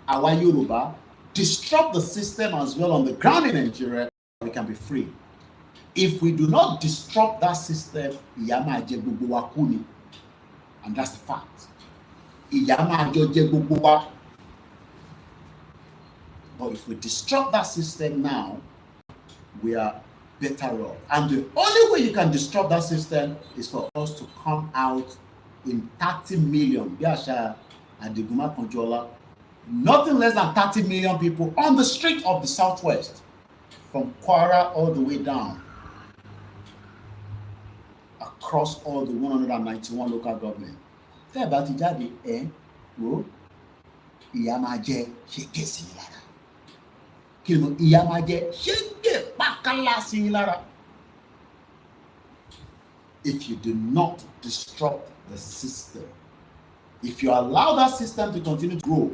our Yoruba, disrupt the system as well on the ground in Nigeria, we can be free. If we do not disrupt that system, and that's the fact. But if we disrupt that system now, we are better off. And the only way you can disrupt that system is for us to come out in 30 million. Nothing less than 30 million people on the street of the Southwest, from Kwara all the way down, across all the 191 local government. Tẹ́ ẹ bá ti jáde wo ìyá máa jẹ ṣége sí i lára. Kí ni ìyá máa jẹ ṣége pákálá sí i lára. If you do not disrupt the system, if you allow that system to continue to grow,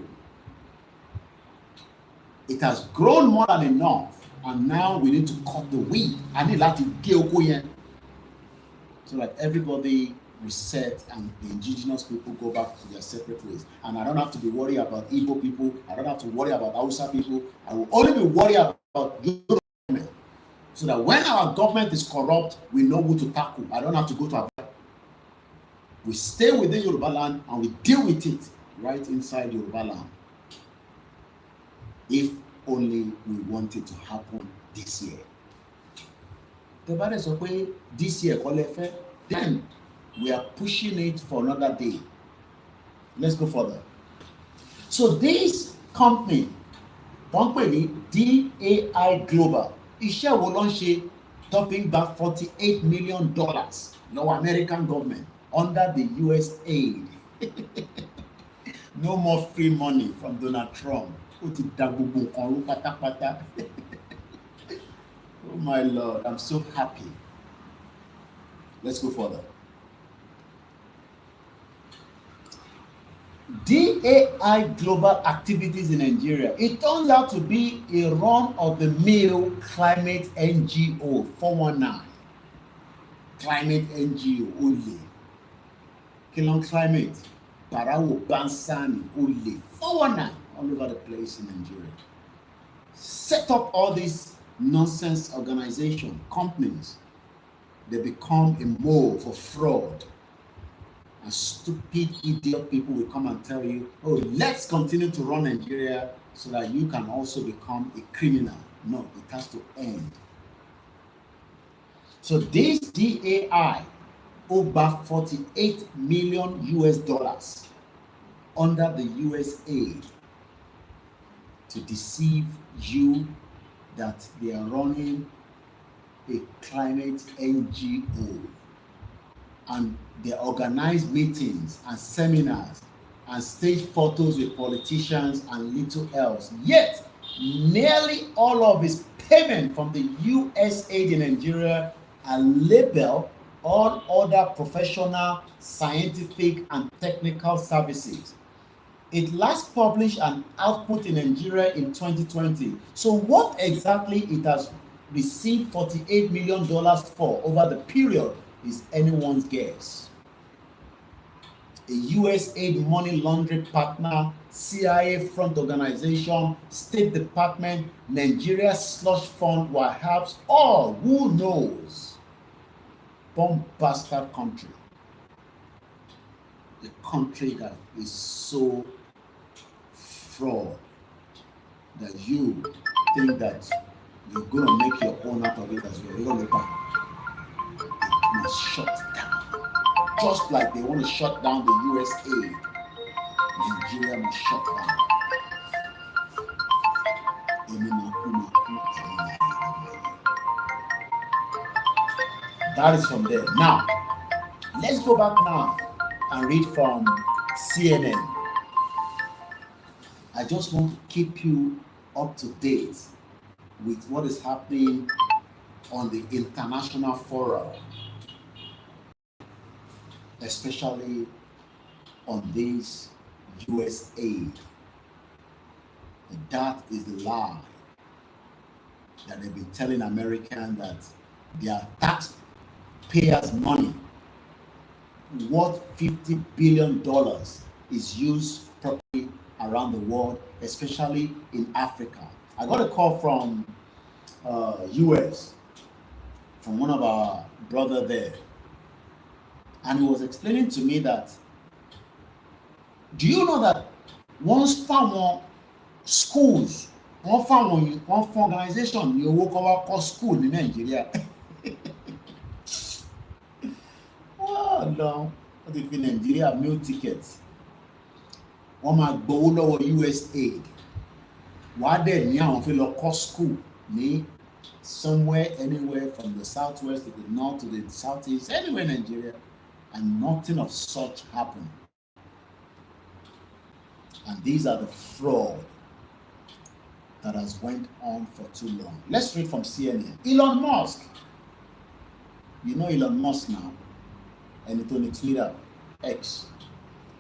it has grown more than enough, and now we need to cut the weed. I need láti gé oko yẹn, so that everybody reset and the indigenous people go back to their separate ways. And I don't have to be worried about Igbo people. I don't have to worry about Hausa people. I will only be worried about Yoruba government, so that when our government is corrupt, we know who to tackle. I don't have to go to Abuja. We stay within Yorubaland and we deal with it right inside Yorubaland. If only we want it to happen this year. The bad is okay, this year, then we are pushing it for another day. Let's go further. So this company, DAI Global, iṣẹ́ wo ló ń ṣe topping back $48 million, no American government, under the US aid. No more free money from Donald Trump. Oh my Lord, I'm so happy. Let's go further. DAI Global activities in Nigeria. It turns out to be a run-of-the-mill climate NGO, 419. Climate NGO, only. Kilon Climate, Barawo, Bansani, only. 419, all over the place in Nigeria. Set up all these nonsense organization, companies. They become a mold for fraud. And stupid idiot people will come and tell you, oh, let's continue to run Nigeria so that you can also become a criminal. No, it has to end. So this DAI over 48 million US under the US aid to deceive you that they are running a climate NGO, and they organize meetings and seminars and stage photos with politicians and little else. Yet, nearly all of his payment from the US aid in Nigeria are labeled all other professional, scientific, and technical services. It last published an output in Nigeria in 2020. So what exactly it has received $48 million for over the period is anyone's guess. A US aid money laundering partner, CIA front organization, State Department, Nigeria slush fund, perhaps all, who knows? Bomb bastard country. A country that is so fraud that you think that you're going to make your own out of it as well. You're going to be back. It must shut down. Just like they want to shut down the US aid, Nigeria must shut down. That is from there. Now, let's go back now and read from CNN. I just want to keep you up to date with what is happening on the international forum, especially on this US aid. And that is the lie that they've been telling Americans, that their taxpayers' money worth $50 billion is used properly around the world, especially in Africa. I got a call from US, from one of our brother there, and he was explaining to me that, do you know that once found schools, one organization, you work over school in Nigeria. Oh no, what if in Nigeria meal tickets? Wọ́n máa gbowó lọ́wọ́ US aid. Wàá dẹ̀ ní àwọn fi lọ kọ́ school ní somewhere, anywhere from the southwest to the north to the southeast, anywhere in Nigeria, and nothing of such happened. And these are the fraud that has went on for too long. Let's read from CNN. Elon Musk. You know Elon Musk now, and it's on the Twitter, X,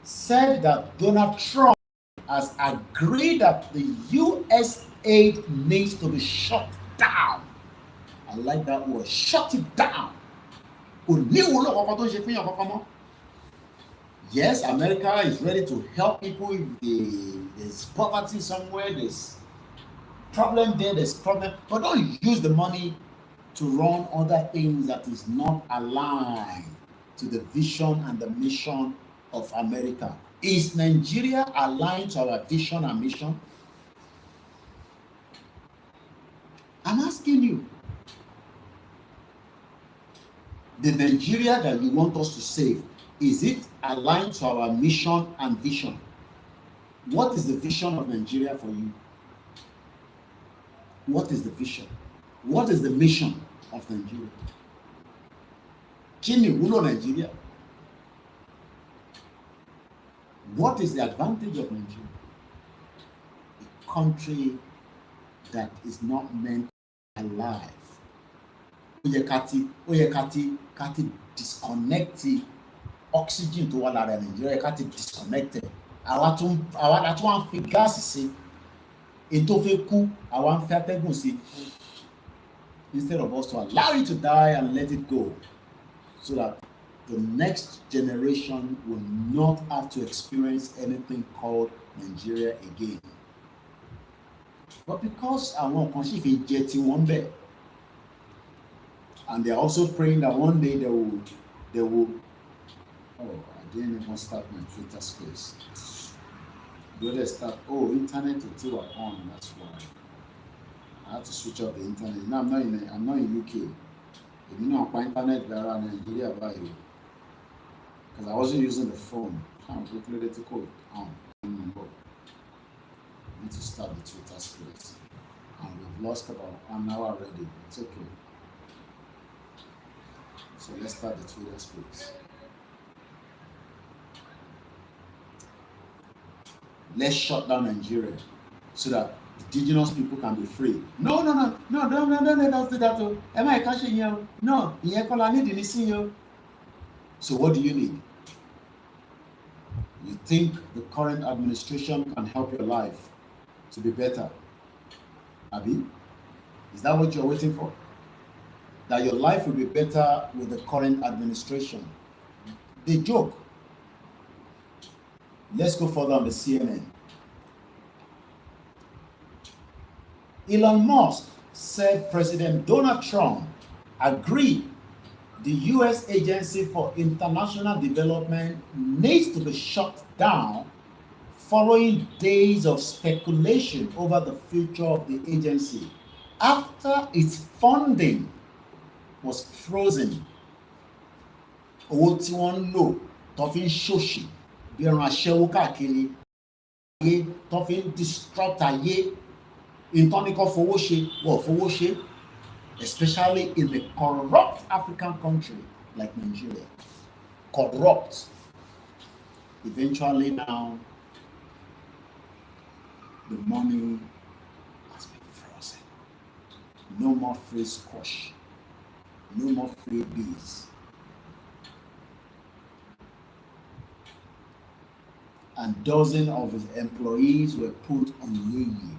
said that Donald Trump has agreed that the US aid needs to be shut down. I like that word, shut it down. Yes, America is ready to help people if there's poverty somewhere, there's problem there, there's problem, but don't use the money to run other things that is not aligned to the vision and the mission of America. Is Nigeria aligned to our vision and mission? I'm asking you. The Nigeria that you want us to save, is it aligned to our mission and vision? What is the vision of Nigeria for you? What is the vision? What is the mission of Nigeria? Kini wulo Nigeria? What is the advantage of Nigeria? A country that is not meant alive. Kati disconnect oxygen to wà lára Nigeria, kati disconnected. Àwa tún fi gas sí. Ètò fẹ́ kú, àwa ń fẹ́ atẹ́gùn sí. Instead of us to allow it to die and let it go, so that the next generation will not have to experience anything called Nigeria again. But because àwọn kan sì fi jẹ tí wọ́n bẹ̀, and they are also praying that one day they will. Oh, I didn't even start my Twitter space. The other start. Oh, internet until I on. That's why I had to switch off the internet. Now I'm not in UK. You know, my internet around Nigeria by you, because I wasn't using the phone. I'm quickly to code on. I need to start the Twitter space, and we've lost about an hour already. It's okay. So let's start the Twitter space. Let's shut down Nigeria so that indigenous people can be free. No, don't do that. Am I catching you? No, I need you. So what do you need? You think the current administration can help your life to be better? Abi? Is that what you're waiting for? That your life will be better with the current administration? They joke. Let's go further on the CNN. Elon Musk said President Donald Trump agreed the U.S. Agency for International Development needs to be shut down following days of speculation over the future of the agency after its funding was frozen. Owó tí wọ́n ń lò tó fi ń ṣòṣì bí ẹran aṣẹ́wó káàkiri ayé tó fi ń disrupt ayé ìtọ́nikọ́ fowó ṣe wọ́n fowó ṣe, especially in the corrupt African country like Nigeria. Corrupt. Eventually now, the money has been frozen. No more free squash. No more free bees. and dozens of his employees were put on leave.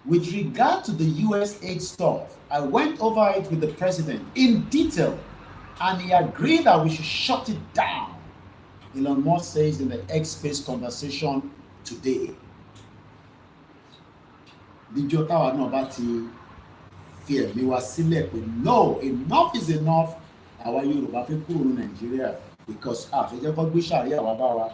With regard to the US aid stuff, I went over it with the president in detail, and he agreed that we should shut it down, Elon Musk says in the X-Space conversation today. Díjọ́ táwa náà bá ti fi ẹ̀mí wa sílẹ̀ pé no, enough is enough, àwa Yorùbá fẹ́ kúrò ní Nàìjíríà because àfẹ́jẹ́ kọ́ gbé sàríà wá bá wa.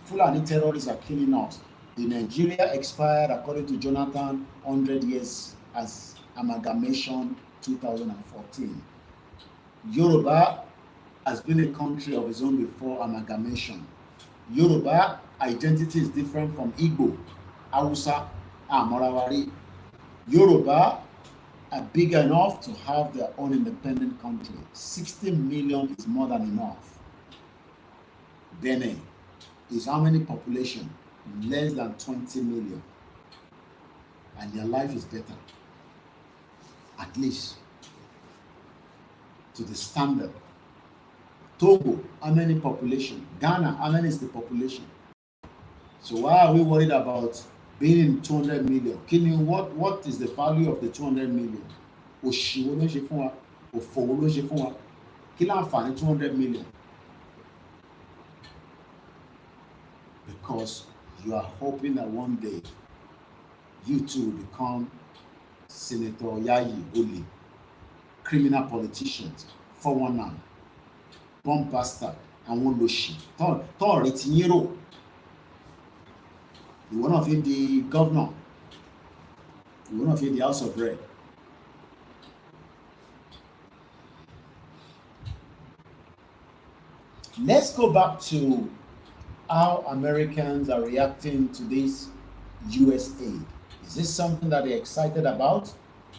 Fulani terrorists are killing us. The Nigeria expired, according to Jonathan, 100 years as amalgamation 2014. Yoruba has been a country of its own before amalgamation. Yoruba identity is different from Igbo, Hausa, and Morawari. Yoruba are big enough to have their own independent country. 60 million is more than enough. Benin is how many population? Less than 20 million. And their life is better. At least to the standard. Togo, how many population? Ghana, how many is the population? So why are we worried about being in 200 million? What is the value of the 200 million? Òṣìwò ló ṣe fún wa, òfòwò ló ṣe fún wa. Kí láǹfààní 200 million? Because you are hoping that one day you too will become Senator Yayi Oli, criminal politicians, 419, bomb bastard, àwọn olóṣì, tọ́ọ̀rẹ́ ti yín rò. Ìwọ náà fi di governor, ìwọ náà fi di House of Rep. Let's go back to how Americans are reacting to this US aid. Is this something that they're excited about?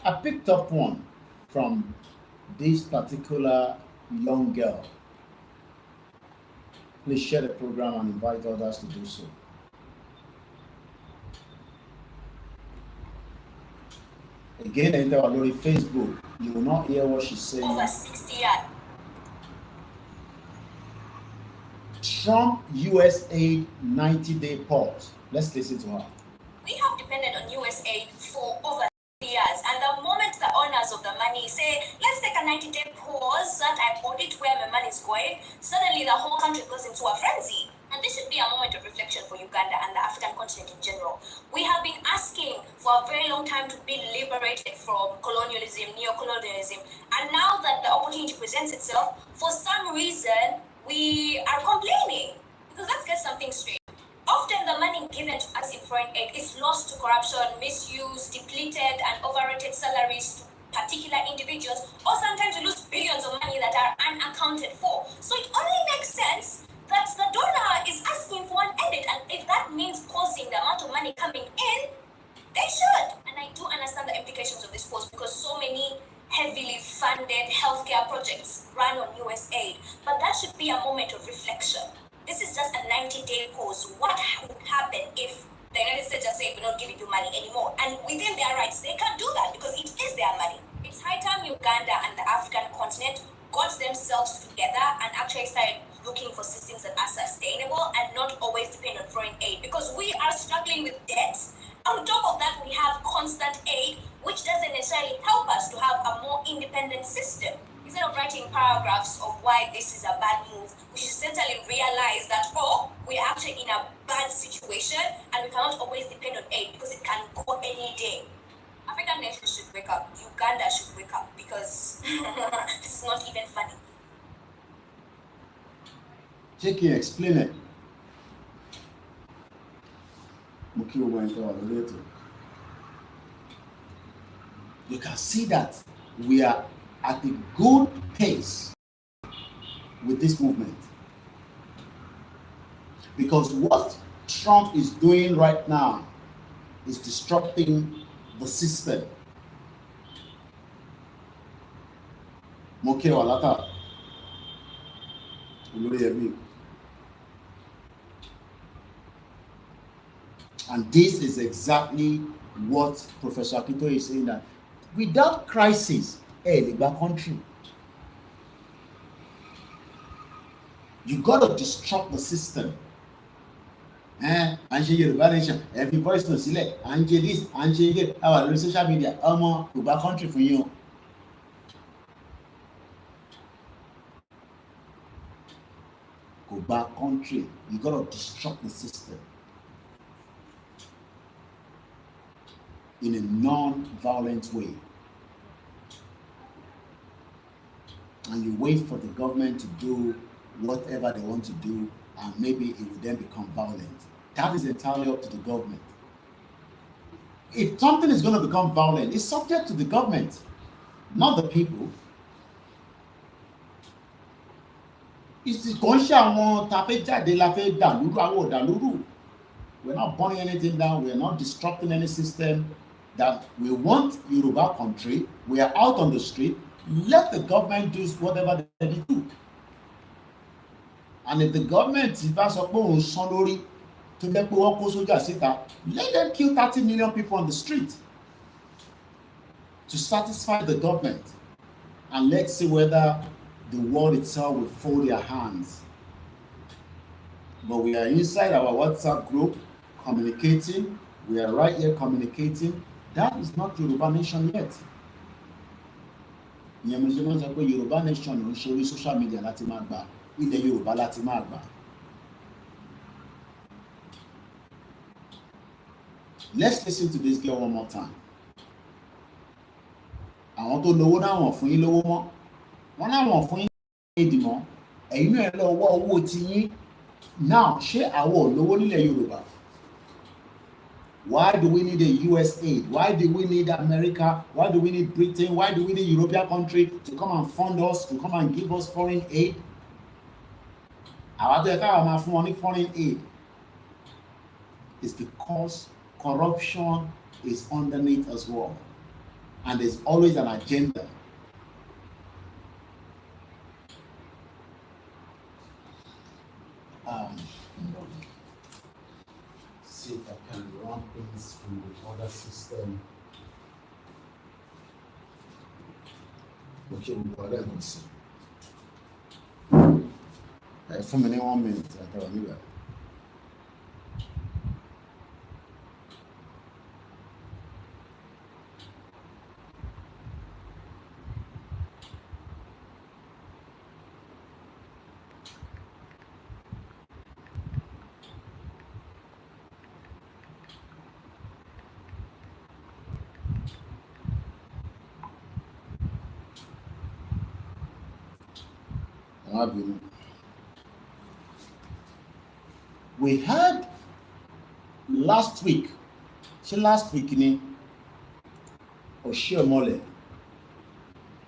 I picked up one from this particular young girl. Please share the program and invite others to do so. Again, enter our Lori Facebook. You will not hear what she's saying. Over 60 years. Trump US aid 90-day pause. Let's listen to her. We have depended on US aid for over years, and the moment the owners of the money say, let's take a 90-day pause, that I audit where my money is going, suddenly the whole country goes into a frenzy. And this should be a moment of reflection for Uganda and the African continent in general. We have been asking for a very long time to be liberated from colonialism, neo-colonialism, and now that the opportunity presents itself, for some reason, we are complaining. Because let's get something straight. Often the money given to us in foreign aid is lost to corruption, misuse, depleted and overrated salaries to particular individuals, or sometimes we lose billions of money that are unaccounted for. So it only makes sense that the donor is asking for an edit, and if that means pausing the amount of money coming in, they should. And I do understand the implications of this pause because so many heavily funded healthcare projects run on US aid, but that should be a moment of reflection. This is just a 90-day pause. What would happen if the United States just say we're not giving you money anymore? And within their rights, they can't do that because it is their money. It's high time Uganda and the African continent got themselves together and actually started looking for systems that are sustainable and not always depend on foreign aid, because we are struggling with debt. On top of that, we have constant aid, which doesn't necessarily help us to have a more independent system. Instead of writing paragraphs of why this is a bad move, we should certainly realize that, oh, we're actually in a bad situation and we cannot always depend on aid because it can go any day. African nations should wake up. Uganda should wake up because this is not even funny. Cheki, explain it. You can see that we are at a good pace with this movement. Because what Trump is doing right now is disrupting the system. And this is exactly what Professor Akito is saying, that without crisis, the country, you got to disrupt the system. à ń ṣe Yorùbá nation ẹ fi voice note sílẹ̀ à ń ṣe this à ń ṣe ilé àwa lórí social media ọmọ kò gba country fún yín o. Kò gba country, you gotta disrupt the system in a non-violent way. And you wait for the government to do whatever they want to do, and maybe it will then become violent. That is entirely up to the government. If something is going to become violent, it's subject to the government, not the people. It's we're not burning anything down, we're not disrupting any system. That we want Yoruba country, we are out on the street, let the government do whatever they do. And if the government is let them kill 30 million people on the street to satisfy the government. And let's see whether the world itself will fold their hands. But we are inside our WhatsApp group communicating. We are right here communicating. That is not Yoruba nation yet. Yoruba nation on social media láti máa gbà, ilẹ̀ Yorùbá láti máa gbà. Let's listen to this girl one more time. Àwọn tó lówó náà wọ́n fún yín lówó mọ́. Wọ́n náà wọ́n fún yín èdè mọ́. Ẹ̀yin náà lọ wọ́ owó ti yín. Now, ṣé àwọn ò lówó nílẹ̀ Yorùbá? Why do we need a US aid? Why do we need America? Why do we need Britain? Why do we need European country to come and fund us, to come and give us foreign aid? Àwọn tó yẹ káwọn máa fún wọn ní foreign aid. It's because corruption is underneath as well. And there's always an agenda. See if I can run things from the other system. Okay, we've got that. For me, 1 minute, I tell you that. We had last week, ni Oshiomole,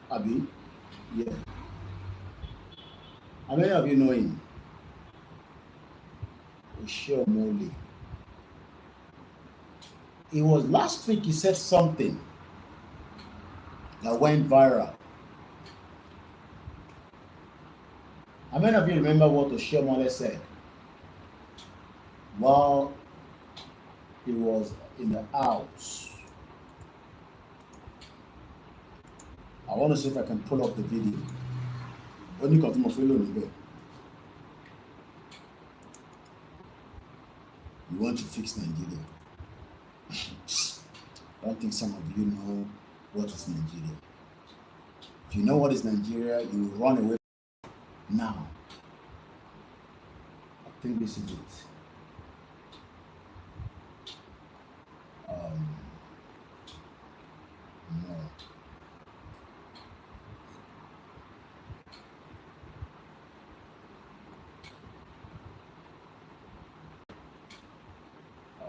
Abi, yeah. How many of you know him? Oshiomole. It was last week he said something that went viral. How many of you remember what Oshiomole said? While he was in the house. I want to see if I can pull up the video. Only got my fellow in there. You want to fix Nigeria? I don't think some of you know what is Nigeria. If you know what is Nigeria, you will run away now. I think this is it. No. No.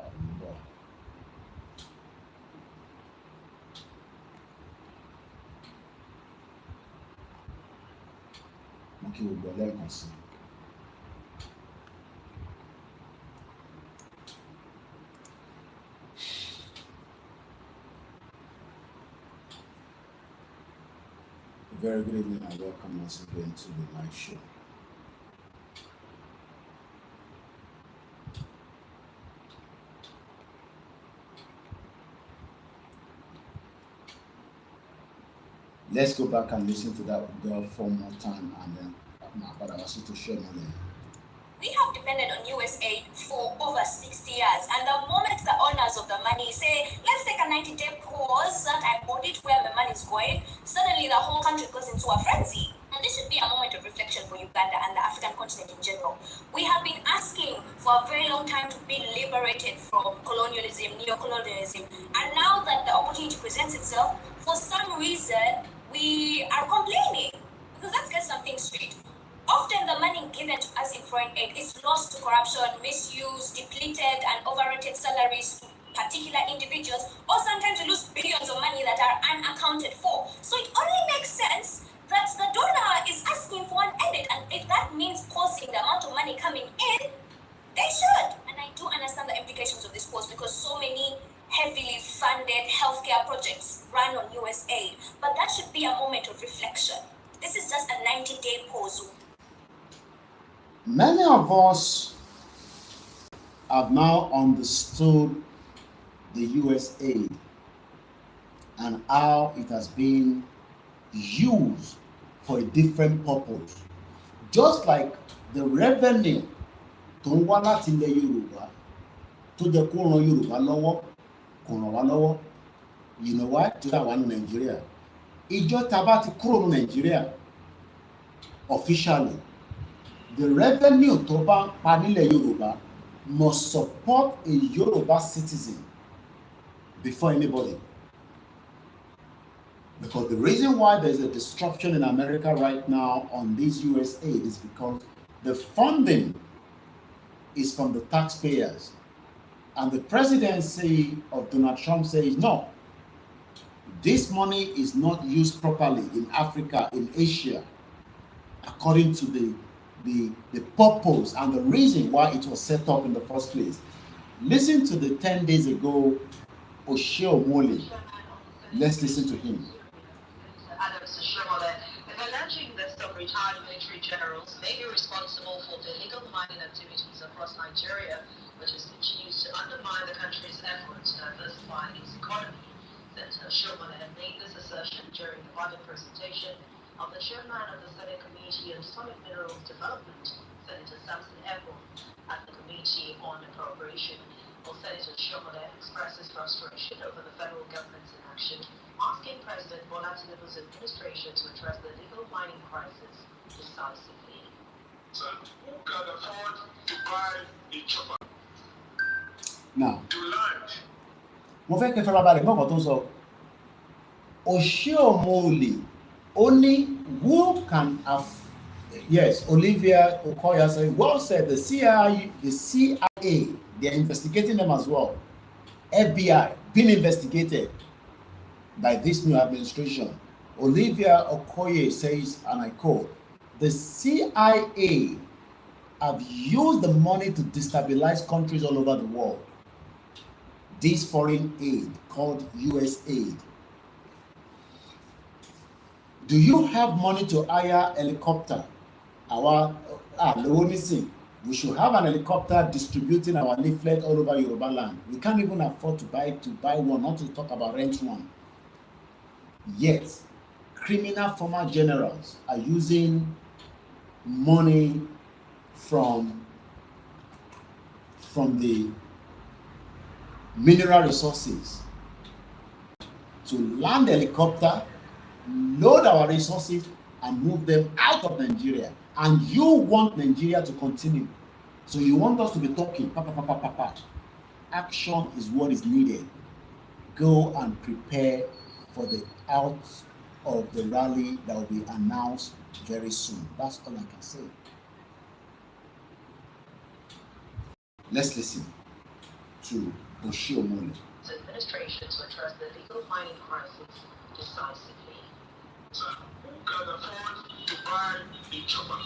Okay, we'll go there and see. Very good evening and welcome once again to the live show. Let's go back and listen to that girl one more time and then I'm about to share my name. We have depended on US aid for over 60 years, and the moment the owners of the money say, let's take a 90-day pause and I audit where the money is going, suddenly the whole country goes into a frenzy. And this should be a moment of reflection for Uganda and the African continent in general. We have been asking for a very long time to be liberated from colonialism, neo-colonialism, and now that the opportunity presents itself, for some reason, we are complaining. Because let's get something straight. Often the money given to us in foreign aid is lost to corruption, misuse, depleted and overrated salaries to particular individuals, or sometimes we lose billions of money that are unaccounted for. So it only makes sense that the donor is asking for an edit, and if that means pausing the amount of money coming in, they should. And I do understand the implications of this pause because so many heavily funded healthcare projects run on US aid, but that should be a moment of reflection. This is just a 90-day pause. Many of us have now understood the US aid and how it has been used for a different purpose. Just like the revenue tó ń wá láti ilẹ̀ Yorùbá tó jẹ́ kó ran Yorùbá lọ́wọ́ kò ràn wá lọ́wọ́. You know why? Tó dà wá ní Nàìjíríà. Ìjọ tá bá ti kúrò ní Nàìjíríà officially, the revenue tó bá ń pa nílẹ̀ Yorùbá must support a Yoruba citizen before anybody. Because the reason why there's a disruption in America right now on this US aid is because the funding is from the taxpayers. And the presidency of Donald Trump says, no, this money is not used properly in Africa, in Asia, according to the purpose and the reason why it was set up in the first place. Listen to the 10 days ago, OLAYOMI. Let's listen to him. Alleging that some retired military generals may be responsible for the illegal mining activities across Nigeria, which is continues to undermine the country's efforts to diversify its economy. Senator Shomole made this assertion during the budget presentation of the chairman of the Senate Committee on Solid Minerals Development, Senator Samson Ebo, at the Committee on Appropriation. Well, Senator Shomole expresses frustration over the federal government's inaction, asking President Bola Tinubu's administration to address the illegal mining crisis decisively. So, who can afford to buy a chopper? Now, To land. mo fẹ́ kẹ́ fẹ́ bàbá rẹ̀ mọ́kàn tó ń sọ. OLAYOMI, only who can have, yes, Olivia Okoya said, well said, the CIA, they are investigating them as well. FBI, being investigated by this new administration. Olivia Okoye says, and I quote, the CIA have used the money to destabilize countries all over the world. This foreign aid called US aid. Do you have money to hire a helicopter? We should have an helicopter distributing our leaflet all over Yorubaland. We can't even afford to buy one, not to talk about rent one. Yet, criminal former generals are using money from the mineral resources to land a helicopter, load our resources, and move them out of Nigeria. And you want Nigeria to continue. So you want us to be talking, Action is what is needed. Go and prepare for the out of the rally that will be announced very soon. That's all I can say. Let's listen to OLAYOMI. Administration to address the illegal mining crisis decisively. So, who can afford to buy a chopper?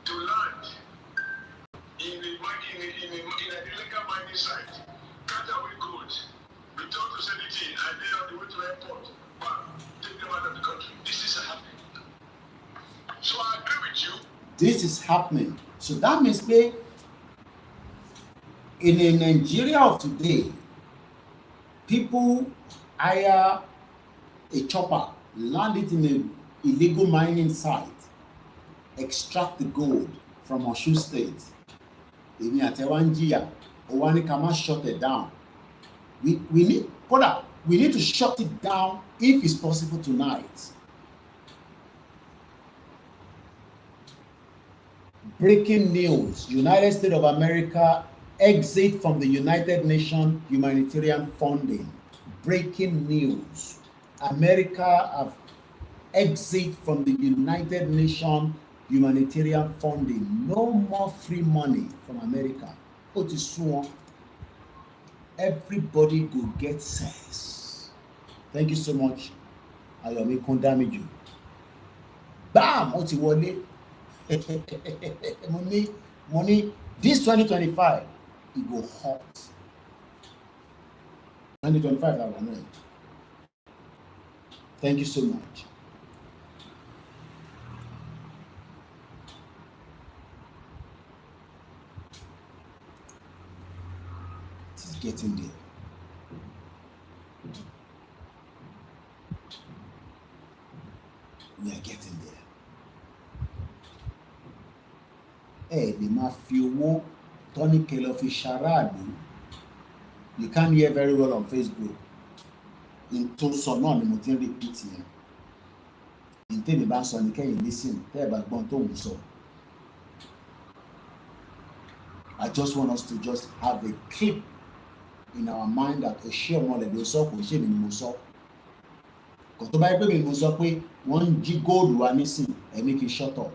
To land in an illegal mining site, cut away goods, return to sanity, and they are on the way to the airport, but take them out of the country. This is happening. So I agree with you. This is happening. So that means in a Nigeria of today, people hire a chopper, land it in an illegal mining site, extract the gold from Osun State. Èmi àti ẹ wá ń jìyà, ó wá ní ká má shut it down. We need to shut it down if it's possible tonight. Breaking news: United States of America exit from the United Nations humanitarian funding. Breaking news: America have exit from the United Nations humanitarian funding. No more free money from America. Ó ti sú wọn. Everybody go get sense. Thank you so much, Ayomi Kondamiju. Bam! Ó ti wọlé. Money. This 2025, it go hot. 2025, I will know. Thank you so much. It is getting there. We are getting there. Lè máa fi owó tọ́ní kẹlẹ́ fi ṣaráàlú. You can't hear very well on Facebook. In tó sọ náà ni mo ti ń repeat yẹn. In tèmi bá ń sọ ni kẹ́yìn listen tẹ́ ẹ bá gbọ́n tó ń sọ. I just want us to just have a clip in our mind that ṣé ọmọlẹ̀ ló sọ kò ṣe mi ni mo sọ. Kò tó bá yẹ pé mi ni mo sọ pé wọ́n ń jí góòlù wa nísìn ẹ̀mí kì í shut up.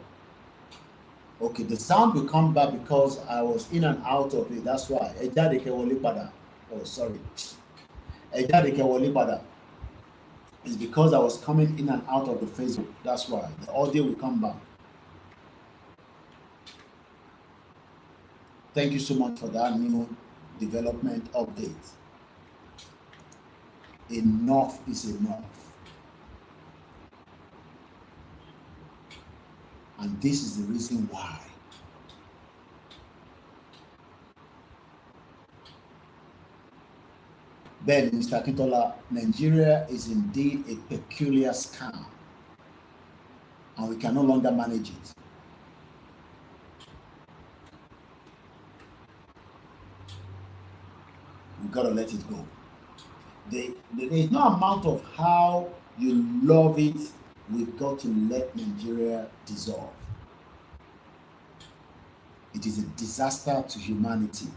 Okay, the sound will come back because I was in and out of it. That's why. Ẹ jáde kẹ́ wọlé padà. Oh, sorry. Ẹ jáde kẹ́ wọlé padà. It's because I was coming in and out of the Facebook. That's why. The audio will come back. Thank you so much for that new development update. Enough is enough. And this is the reason why. Then, Mr. Akintola, Nigeria is indeed a peculiar scam, and we can no longer manage it. We've got to let it go. There is no amount of how you love it. We've got to let Nigeria dissolve. It is a disaster to humanity.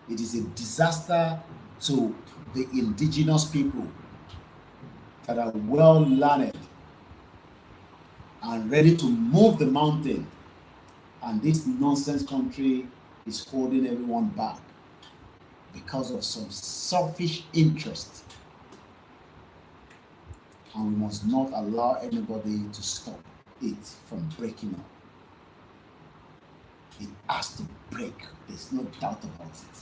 It is a disaster to the indigenous people that are well learned and ready to move the mountain. And this nonsense country is holding everyone back because of some selfish interest. And we must not allow anybody to stop it from breaking up. It has to break. There's no doubt about it.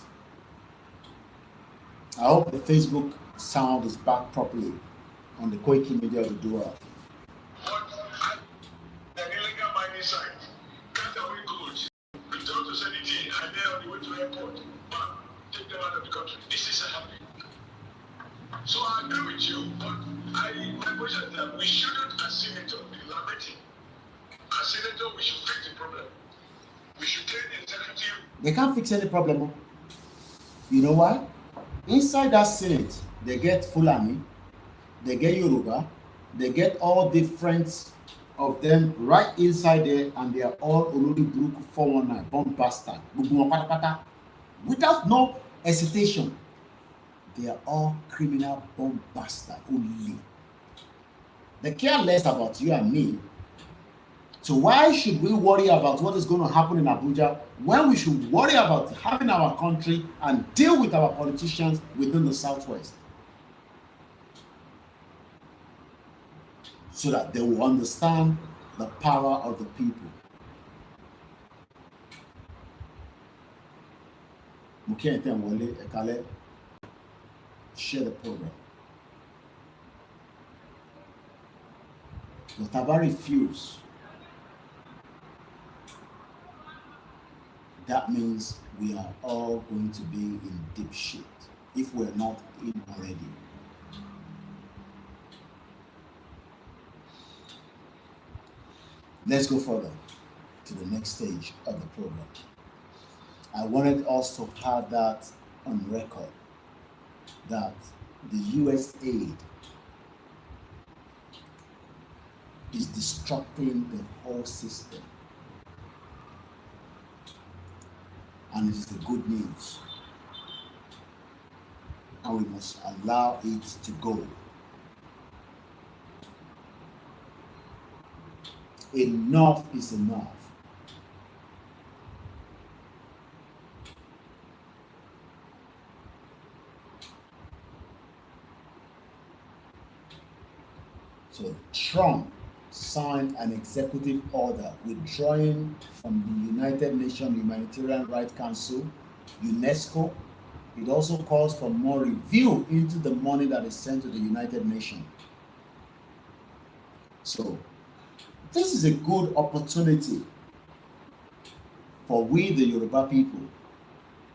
I hope the Facebook sound is back properly on the Koikimedia to do well. The illegal mining site, cut away goods, return to sanity, and then on the way to the airport, take them out of the country. This is happening. So I agree with you, but my question is that we shouldn't, as senators, be lamenting. As senators, we should fix the problem. We should tell the executive. They can't fix any problem. You know why? Inside that Senate, they get Fulani, they get Yoruba, they get all different of them right inside there, and they are all Olodi Buruku 419, bomb bastard, without no hesitation. They are all criminal bomb bastard only. They care less about you and me. So why should we worry about what is going to happen in Abuja when we should worry about having our country and deal with our politicians within the Southwest? So that they will understand the power of the people. Share the program. But I refuse. That means we are all going to be in deep shit if we're not in already. Let's go further. to the next stage of the program. I wanted us to have that on record, that the US aid is disrupting the whole system. And it is the good news. And we must allow it to go. Enough is enough. So Trump signed an executive order withdrawing from the United Nations Humanitarian Rights Council, UNESCO. It also calls for more review into the money that is sent to the United Nations. So this is a good opportunity for we, the Yoruba people,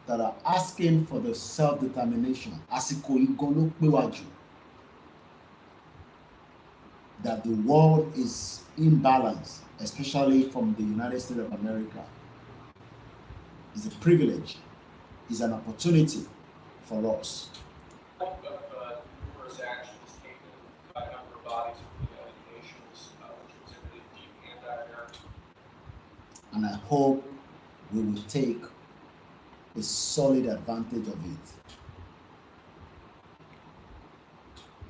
that are asking for the self-determination, that the world is imbalanced, especially from the United States of America. It's a privilege, it's an opportunity for us. Numerous actions taken by a number of bodies of the United Nations, which exhibited deep anti-American. And I hope we will take a solid advantage of it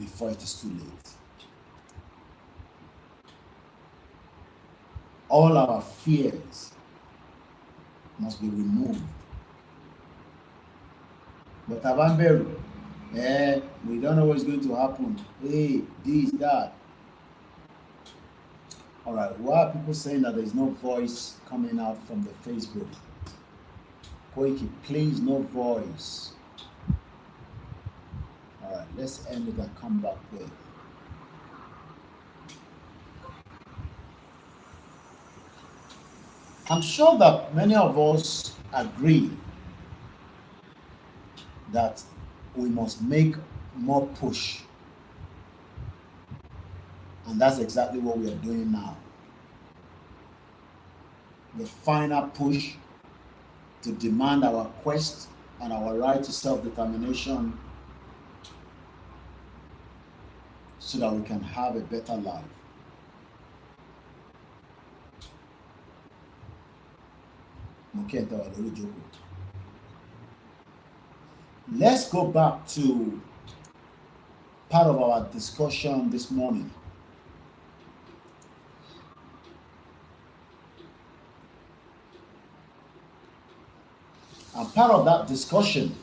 before it is too late. All our fears must be removed. But Abamberu, we don't know what's going to happen. Hey, this, that. All right, why are people saying that there's no voice coming out from the Facebook? Koiki, please, no voice. All right, let's end it and come back there. I'm sure that many of us agree that we must make more push. And that's exactly what we are doing now. The final push to demand our quest and our right to self-determination so that we can have a better life. Let's go back to part of our discussion this morning. And part of that discussion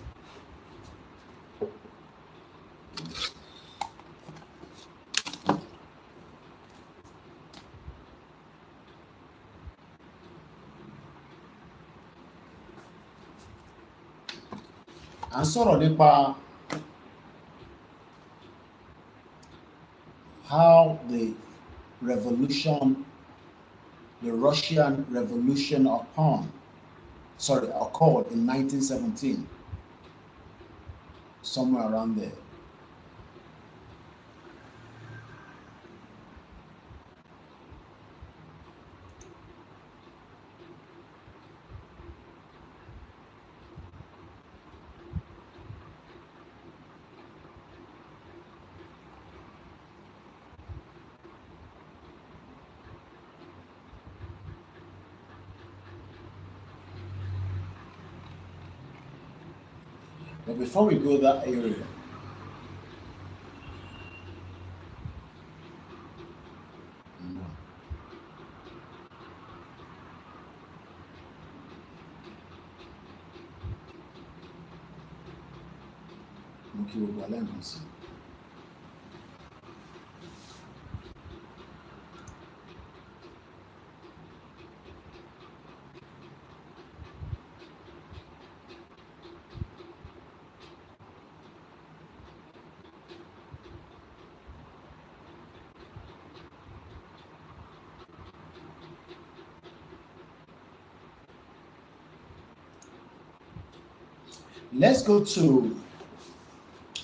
and sọ̀rọ̀ nípa how the Russian Revolution occurred in 1917, somewhere around there. But before we go that area, let's go to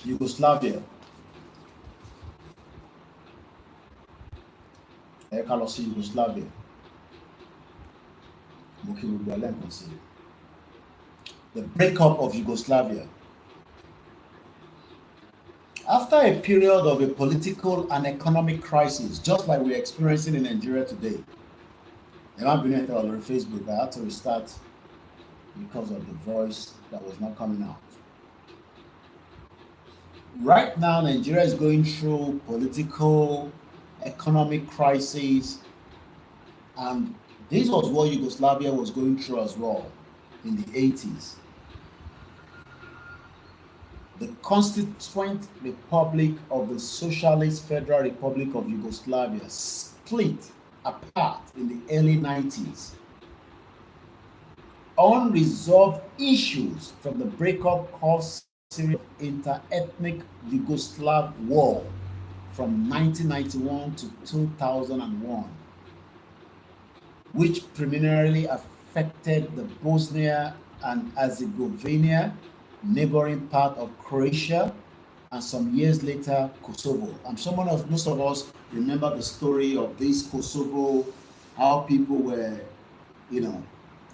Yugoslavia. Yugoslavia. The breakup of Yugoslavia. After a period of a political and economic crisis, just like we're experiencing in Nigeria today, I've been on Facebook. I had to restart because of the voice that was not coming out. Right now, Nigeria is going through political, economic crisis, and this was what Yugoslavia was going through as well in the 80s. The Constituent Republic of the Socialist Federal Republic of Yugoslavia split apart in the early 90s. Unresolved issues from the breakup caused series of inter-ethnic Yugoslav war from 1991 to 2001, which primarily affected the Bosnia and Herzegovina neighboring part of Croatia, and some years later Kosovo. And most of us remember the story of this Kosovo, how people were,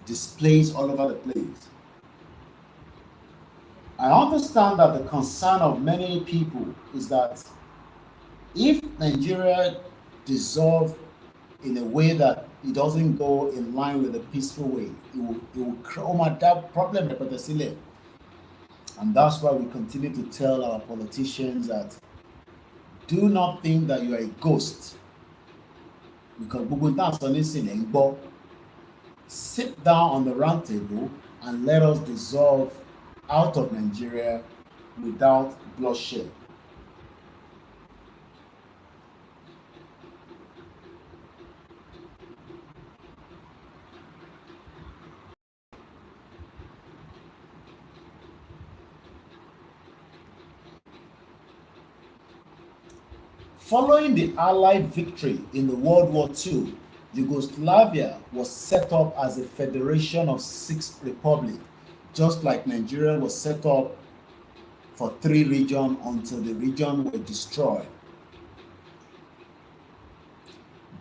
displaced all over the place. I understand that the concern of many people is that if Nigeria dissolves in a way that it doesn't go in line with a peaceful way, it will create that problem. And that's why we continue to tell our politicians that do not think that you are a ghost. Because sit down on the round table and let us dissolve out of Nigeria without bloodshed. Following the Allied victory in the World War II, Yugoslavia was set up as a federation of 6 republics, just like Nigeria was set up for 3 regions until the regions were destroyed.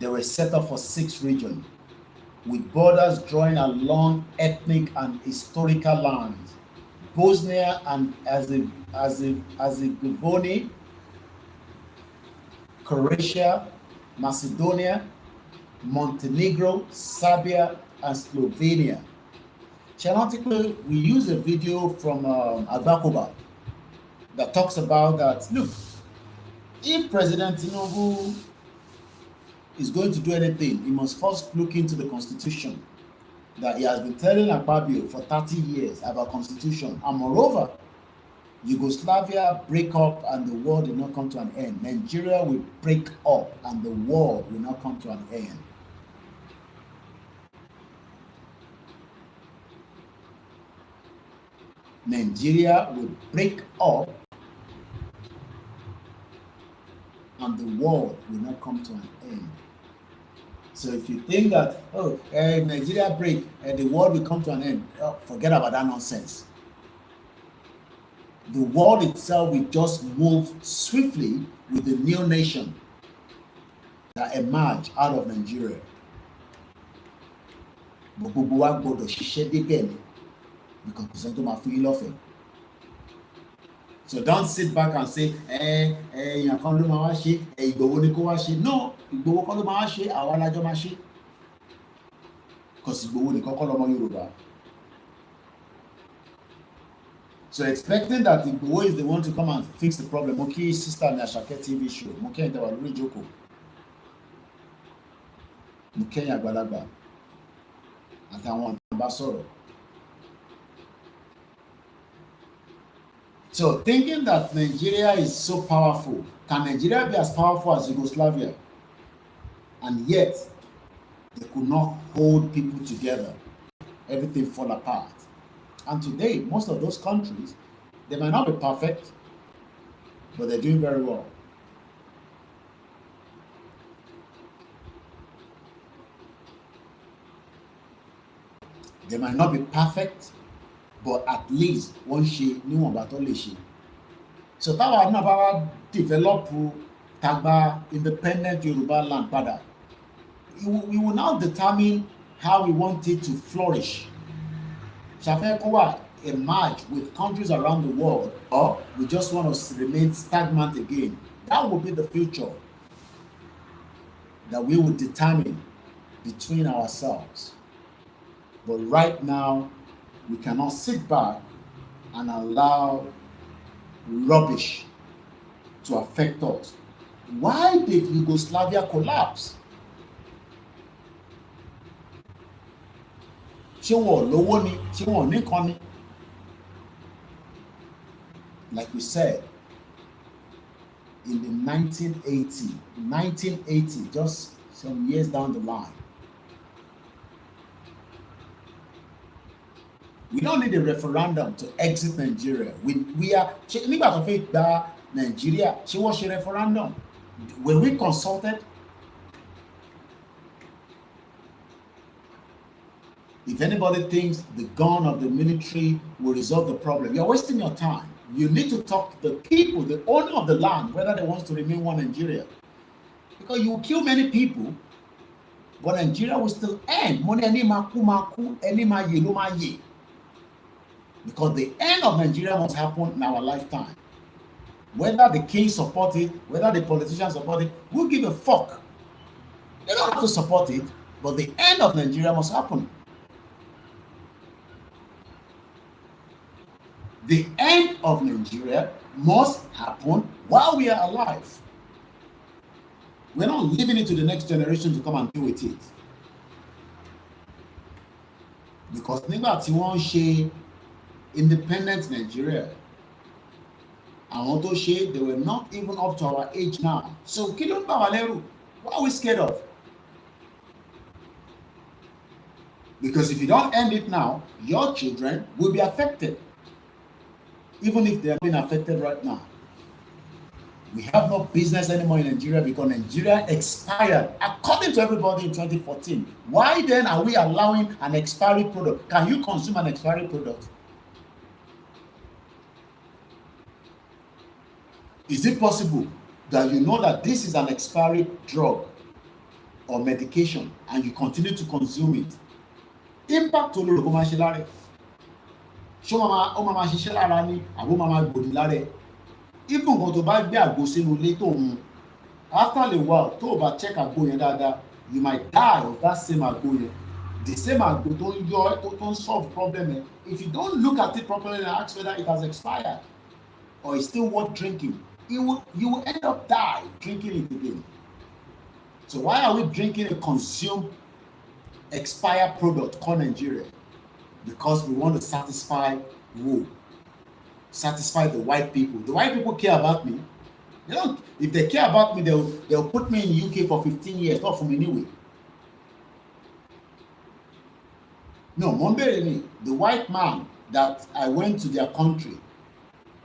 They were set up for 6 regions, with borders drawing along ethnic and historical lines. Bosnia and Herzegovina, Croatia, Macedonia, Montenegro, Serbia, and Slovenia. Chronologically, we use a video from Agbakoba that talks about that. Look, if President Tinubu is going to do anything, he must first look into the Constitution that he has been telling Akpabio for 30 years about Constitution. And moreover, Yugoslavia break up and the war did not come to an end. Nigeria will break up and the war will not come to an end. Nigeria will break up and the war will not come to an end. So if you think that, Nigeria break and the war will come to an end, forget about that nonsense. The world itself will just move swiftly with the new nation that emerge out of Nigeria. So don't sit back and say, no, because so expecting that Igboho is the one to come and fix the problem. Moki sister in Ashake TV show. Moki Intewaluri Joko. Moki Agbalagba. Àtàwọn ambassador. So thinking that Nigeria is so powerful, can Nigeria be as powerful as Yugoslavia? And yet, they could not hold people together. Everything fall apart. And today, most of those countries, they might not be perfect, but they're doing very well. They might not be perfect, but at least one she knew about all the she. So that was about develop Tagba independent Yorubaland. We will now determine how we want it to flourish. Shafekowa emerge with countries around the world, or we just want to remain stagnant again. That will be the future that we will determine between ourselves. But right now, we cannot sit back and allow rubbish to affect us. Why did Yugoslavia collapse? Like we said, in the 1980, just some years down the line, we don't need a referendum to exit Nigeria. We are Nigeria. She was a referendum. Were we consulted? If anybody thinks the gun of the military will resolve the problem, you're wasting your time. You need to talk to the people, the owner of the land, whether they want to remain one Nigeria. Because you will kill many people, but Nigeria will still end. Because the end of Nigeria must happen in our lifetime. Whether the king support it, whether the politicians support it, we'll give a fuck. They don't have to support it, but the end of Nigeria must happen. The end of Nigeria must happen while we are alive. We're not leaving it to the next generation to come and deal with it. Because nígbà tí wọ́n ṣe independent Nigeria, àwọn tó ṣe, they were not even up to our age now. So kí ló ń bà wá lẹ́rù? What are we scared of? Because if you don't end it now, your children will be affected. Even if they are being affected right now. We have no business anymore in Nigeria because Nigeria expired according to everybody in 2014. Why then are we allowing an expiry product? Can you consume an expiry product? Is it possible that you know that this is an expiry drug or medication and you continue to consume it? Impact on the ṣó máa ṣiṣẹ́ lára ní àbó máa gbòdì lára ẹ̀. Even nǹkan tó bá gbé àgbo sínú ilé tó mu, after a while tó o bá check àgbo yẹn dáadáa, you might die of that same àgbo yẹn. The same àgbo tó ń yọ tó ń solve problem yẹn. If you don't look at it properly and ask whether it has expired or it's still worth drinking, you will end up die drinking it again. So why are we drinking a consumed expired product called Nigeria? Because we want to satisfy who? Satisfy the white people. The white people care about me. They don't. If they care about me, they'll put me in the UK for 15 years, not for me anyway. No, Mombereni, the white man that I went to their country,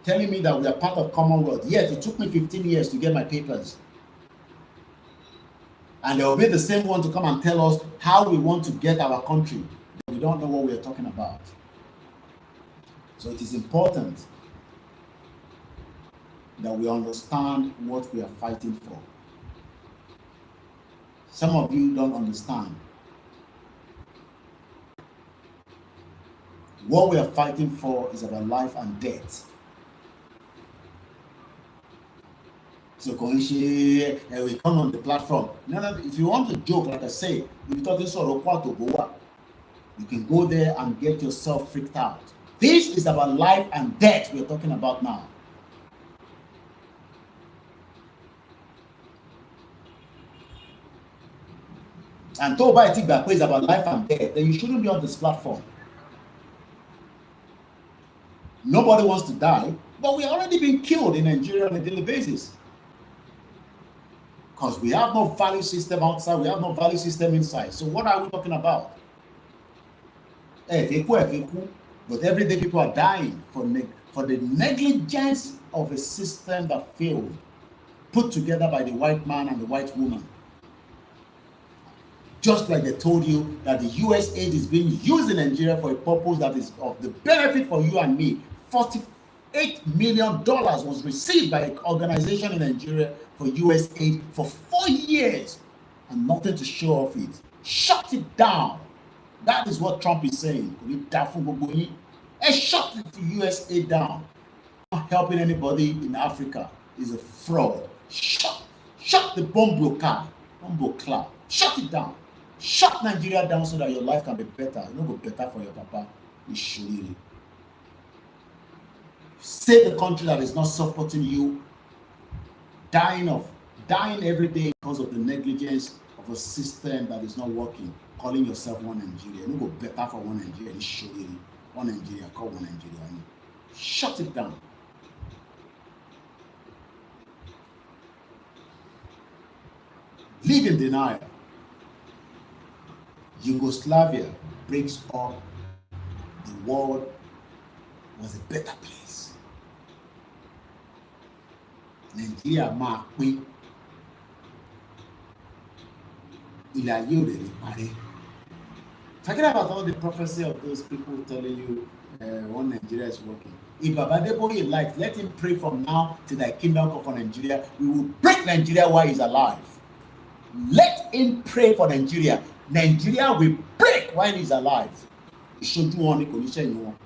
telling me that we are part of Commonwealth. Yet it took me 15 years to get my papers. And they'll be the same one to come and tell us how we want to get our country. We don't know what we are talking about. So it is important that we understand what we are fighting for. Some of you don't understand. What we are fighting for is about life and death. So we come on the platform. No, if you want to joke, like I say, if you're talking sort of you can go there and get yourself freaked out. This is about life and death we're talking about now. And talk about it that is about life and death, then you shouldn't be on this platform. Nobody wants to die, but we're already being killed in Nigeria on a daily basis. Because we have no value system outside, we have no value system inside. So what are we talking about? But every day people are dying for the negligence of a system that failed, put together by the white man and the white woman. Just like they told you that the US aid is being used in Nigeria for a purpose that is of the benefit for you and me. $48 million was received by an organization in Nigeria for US aid for 4 years and nothing to show off it. Shut it down. That is what Trump is saying. Shut the USA down. Not helping anybody in Africa is a fraud. Shut the bomb cloud. Shut it down. Shut Nigeria down so that your life can be better. You know, go better for your papa. It's surely. Save the country that is not supporting you, dying every day because of the negligence of a system that is not working. Calling yourself one Nigeria. You know, go better for one Nigeria. It's surely. One Nigeria, call one Nigeria. Shut it down. Live in denial. Yugoslavia breaks up. The world was a better place. Nigeria máa pín. Ilé ayé ò lè ní parí. Forget about all the prophecy of those people telling you one Nigeria is working. If Baba Adeboye likes, let him pray from now till thy kingdom come for Nigeria. We will break Nigeria while he's alive. Let him pray for Nigeria. Nigeria will break while he's alive. It should do one condition you want.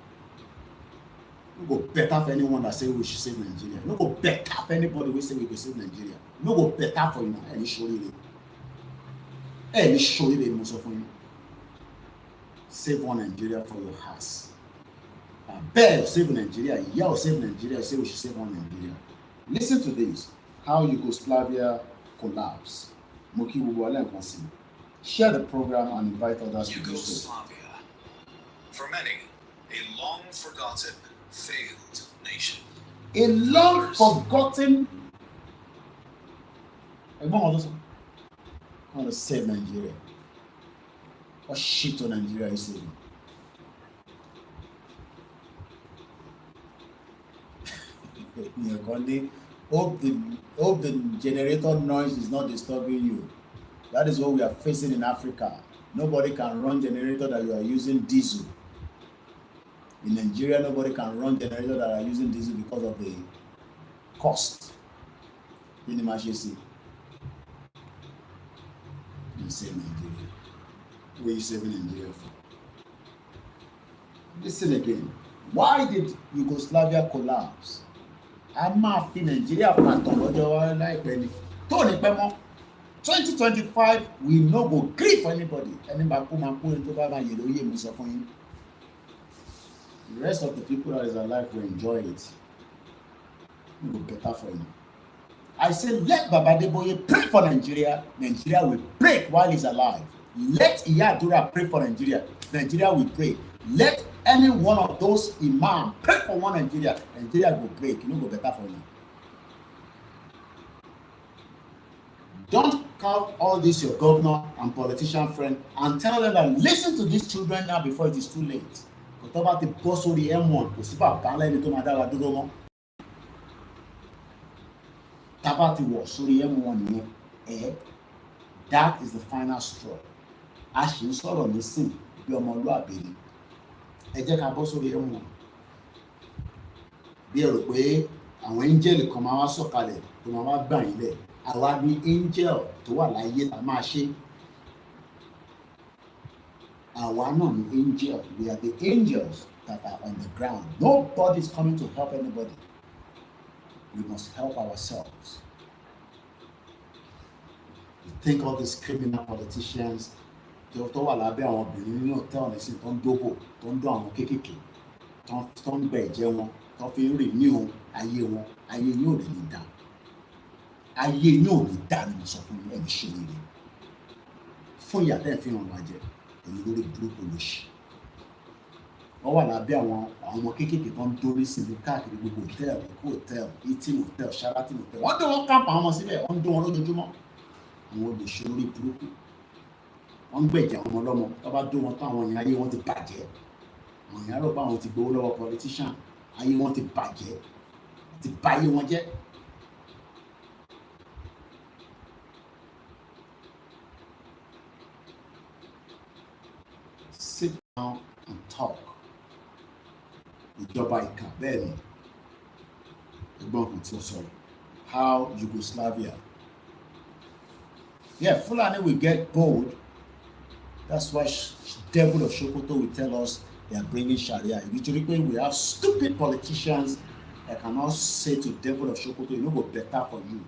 No go better for anyone that say we should save Nigeria. No go better for anybody who say we can save Nigeria. No go better for you now. Any surely they must of you. Save one Nigeria for your house. Bear save Nigeria. Yell save Nigeria. Say we should save one Nigeria. Listen to this. How Yugoslavia collapsed. Moki Wubuale and Kwasi. Share the program and invite others to do so. Yugoslavia, for many, a long forgotten, failed nation. A long forgotten. I want to save Nigeria. What shit on Nigeria is saving? Hope the generator noise is not disturbing you. That is what we are facing in Africa. Nobody can run generator that you are using diesel. In Nigeria, nobody can run generator that are using diesel because of the cost. In the emergency, you save Nigeria. Where are you saving Nigeria for? Listen again. Why did Yugoslavia collapse? I'm not feeling Nigeria like 2025, we no go gree for anybody. The rest of the people that is alive will enjoy it. It will be better for you. I say, let Baba Adeboye pray for Nigeria. Nigeria will break while he's alive. Let Iyadura pray for Nigeria. Nigeria will break. Let any one of those imams pray for one Nigeria. Nigeria will break. You know, go better for you. Don't call all this your governor and politician friend and tell them that listen to these children now before it is too late. About the boss of the M1, Tabati was so the M1 that is the final straw. As you saw on the scene, be on my baby. I just have boss of the M1. Be a way, and when angel come out so called to my bang there. I want me angel to what I yet a machine. Our non angel, we are the angels that are on the ground. Nobody is coming to help anybody. We must help ourselves. You think all these criminal politicians, don't do renew èyí lórí burúkú lòṣì wọ́n wà lábẹ́ àwọn ọmọ kéékèèké kan dórí síbi káàkiri gbogbo hòtẹ́ẹ̀lì eating hotel Sheraton hotel wọ́n dún wọn káàpù àwọn ọmọ síbẹ̀ wọ́n dún wọn lójoojúmọ́ àwọn olùṣe lórí burúkú wọ́n ń gbẹ̀jẹ̀ àwọn ọmọ ọlọ́mọ tó bá dún wọn tó àwọn èèyàn ayé wọn ti bàjẹ́ àwọn èèyàn rò pé àwọn ti gbowó lọ́wọ́ politician ayé wọn ti bàjẹ́ ti bà ayé wọn jẹ́. Sit down and talk. Ìjọba ìkà bẹ́ẹ̀ ni ẹgbọ́n kò tí ó sọ how Yugoslavia. Yeah, Fulani will get bold That's why devil of Sokoto will tell us they are bringing Sharia. Literally, we have stupid politicians that cannot say to devil of Sokoto, you know, go better for you.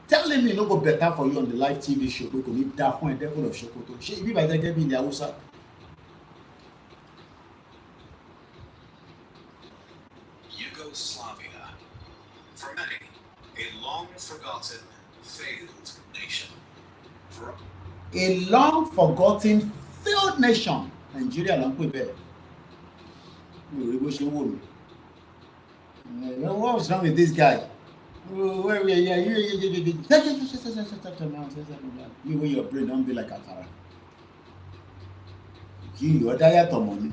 Telling me no go better for you on the live TV show, we could need that point, devil of Sokoto. She be by the game in the Hausa. Yugoslavia, for many, a long forgotten, failed nation. A long forgotten, failed nation. Nigeria ló ń pè bẹ́ẹ̀. Mi ò rí bó ṣe wò mí. What was wrong with this guy? You wear your brain don't be like akara. You ọ̀dá yàtọ̀ mọ̀ ni.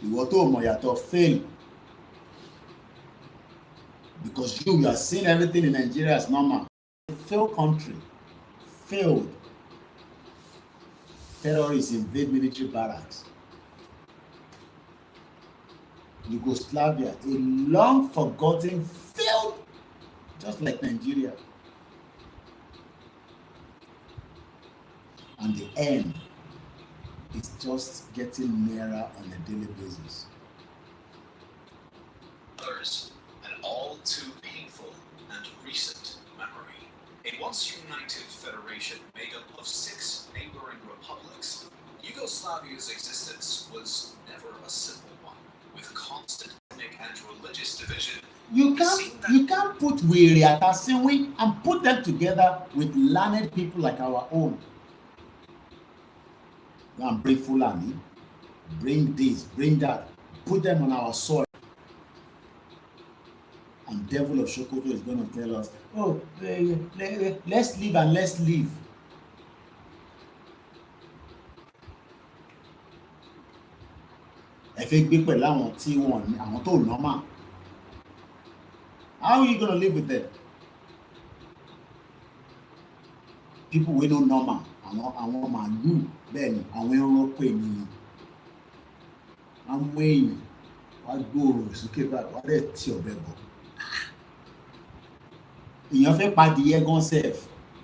Ìwọ tó mọ̀ yàtọ̀ fail. Because you are seeing everything in Nigeria as normal. A failed country. Failed. Terrorists invade military barracks. Yugoslavia, a long forgotten, failed, just like Nigeria. And the end is just getting nearer on a daily basis. Others, an all too painful and recent memory. A once united federation made up of 6 neighboring republics, Yugoslavia's existence was never a simple one, with constant ethnic and religious division. You can't put Wiri Atasinwi and put them together with learned people like our own. Go and bring Fulani, bring this, bring that, put them on our soil. And devil of Sokoto is going to tell us, oh, let's live and let's live. Ẹ fẹ́ gbé pẹ̀lú àwọn tí wọ́n àwọn tó normal. How are you going to live with them? People wey no normal, àwọn màálù bẹ́ẹ̀ ni àwọn ẹranko ènìyàn. Àwọn èèyàn wá gbòòrò sókè báyìí wá dẹ̀ tí ọ̀bẹ bọ̀. Èèyàn fẹ́ padìyẹ gan sef,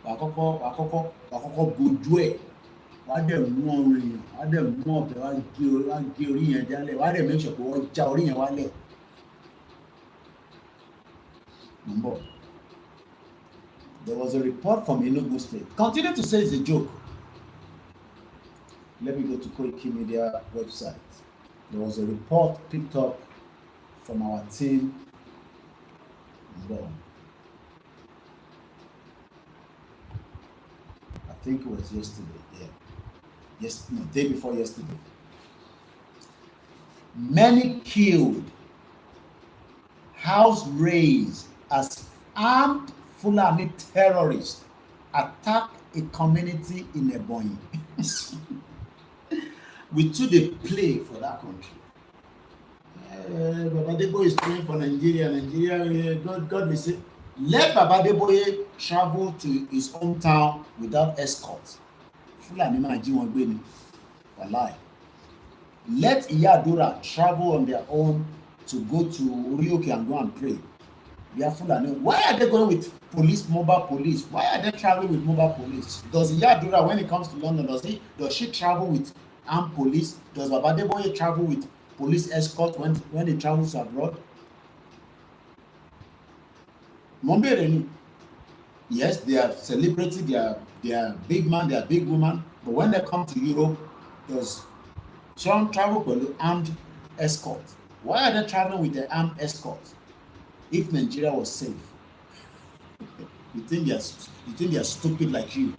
wà kọ́kọ́ bojú ẹ̀, wá dẹ̀ mú ọrùn èèyàn, wá dẹ̀ mú ọ̀bẹ, wá gé orí yẹn jálẹ̀, wá dẹ̀ make sure pé wọ́n já orí yẹn wálẹ̀. There was a report from Enugu State. Continue to say it's a joke. Let me go to Koikimedia website. There was a report picked up from our team. I think it was yesterday. Yeah. Yes, no, day before yesterday. Many killed, house razed as armed Fulani terrorists attack a community in Ebonyi. We took the play for that country. Babadebo is praying for Nigeria. Nigeria, God will say, let Babadebo travel to his hometown without escort. Fulani ma ji won gbe ni. Wallahi. Let Iyadura travel on their own to go to Orioke and go and pray. They are Fulani. Why are they going with mobile police? Why are they traveling with mobile police? Does Iyadura, when it comes to London, does she travel with armed police? Does Babadebo travel with police escort when he travels abroad? Yes, they are celebrity, they are big man, they are big woman, but when they come to Europe, does some travel with armed escort? Why are they traveling with the armed escort? If Nigeria was safe, you think they are stupid like you?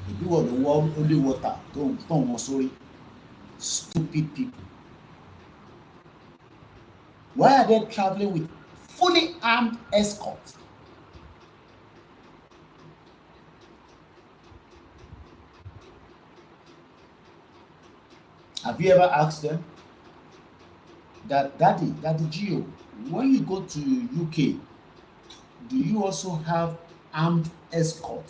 If you were the world only water, don't sorry, stupid people. Why are they traveling with fully armed escort? Have you ever asked them that, Daddy Gio, when you go to UK, do you also have armed escort,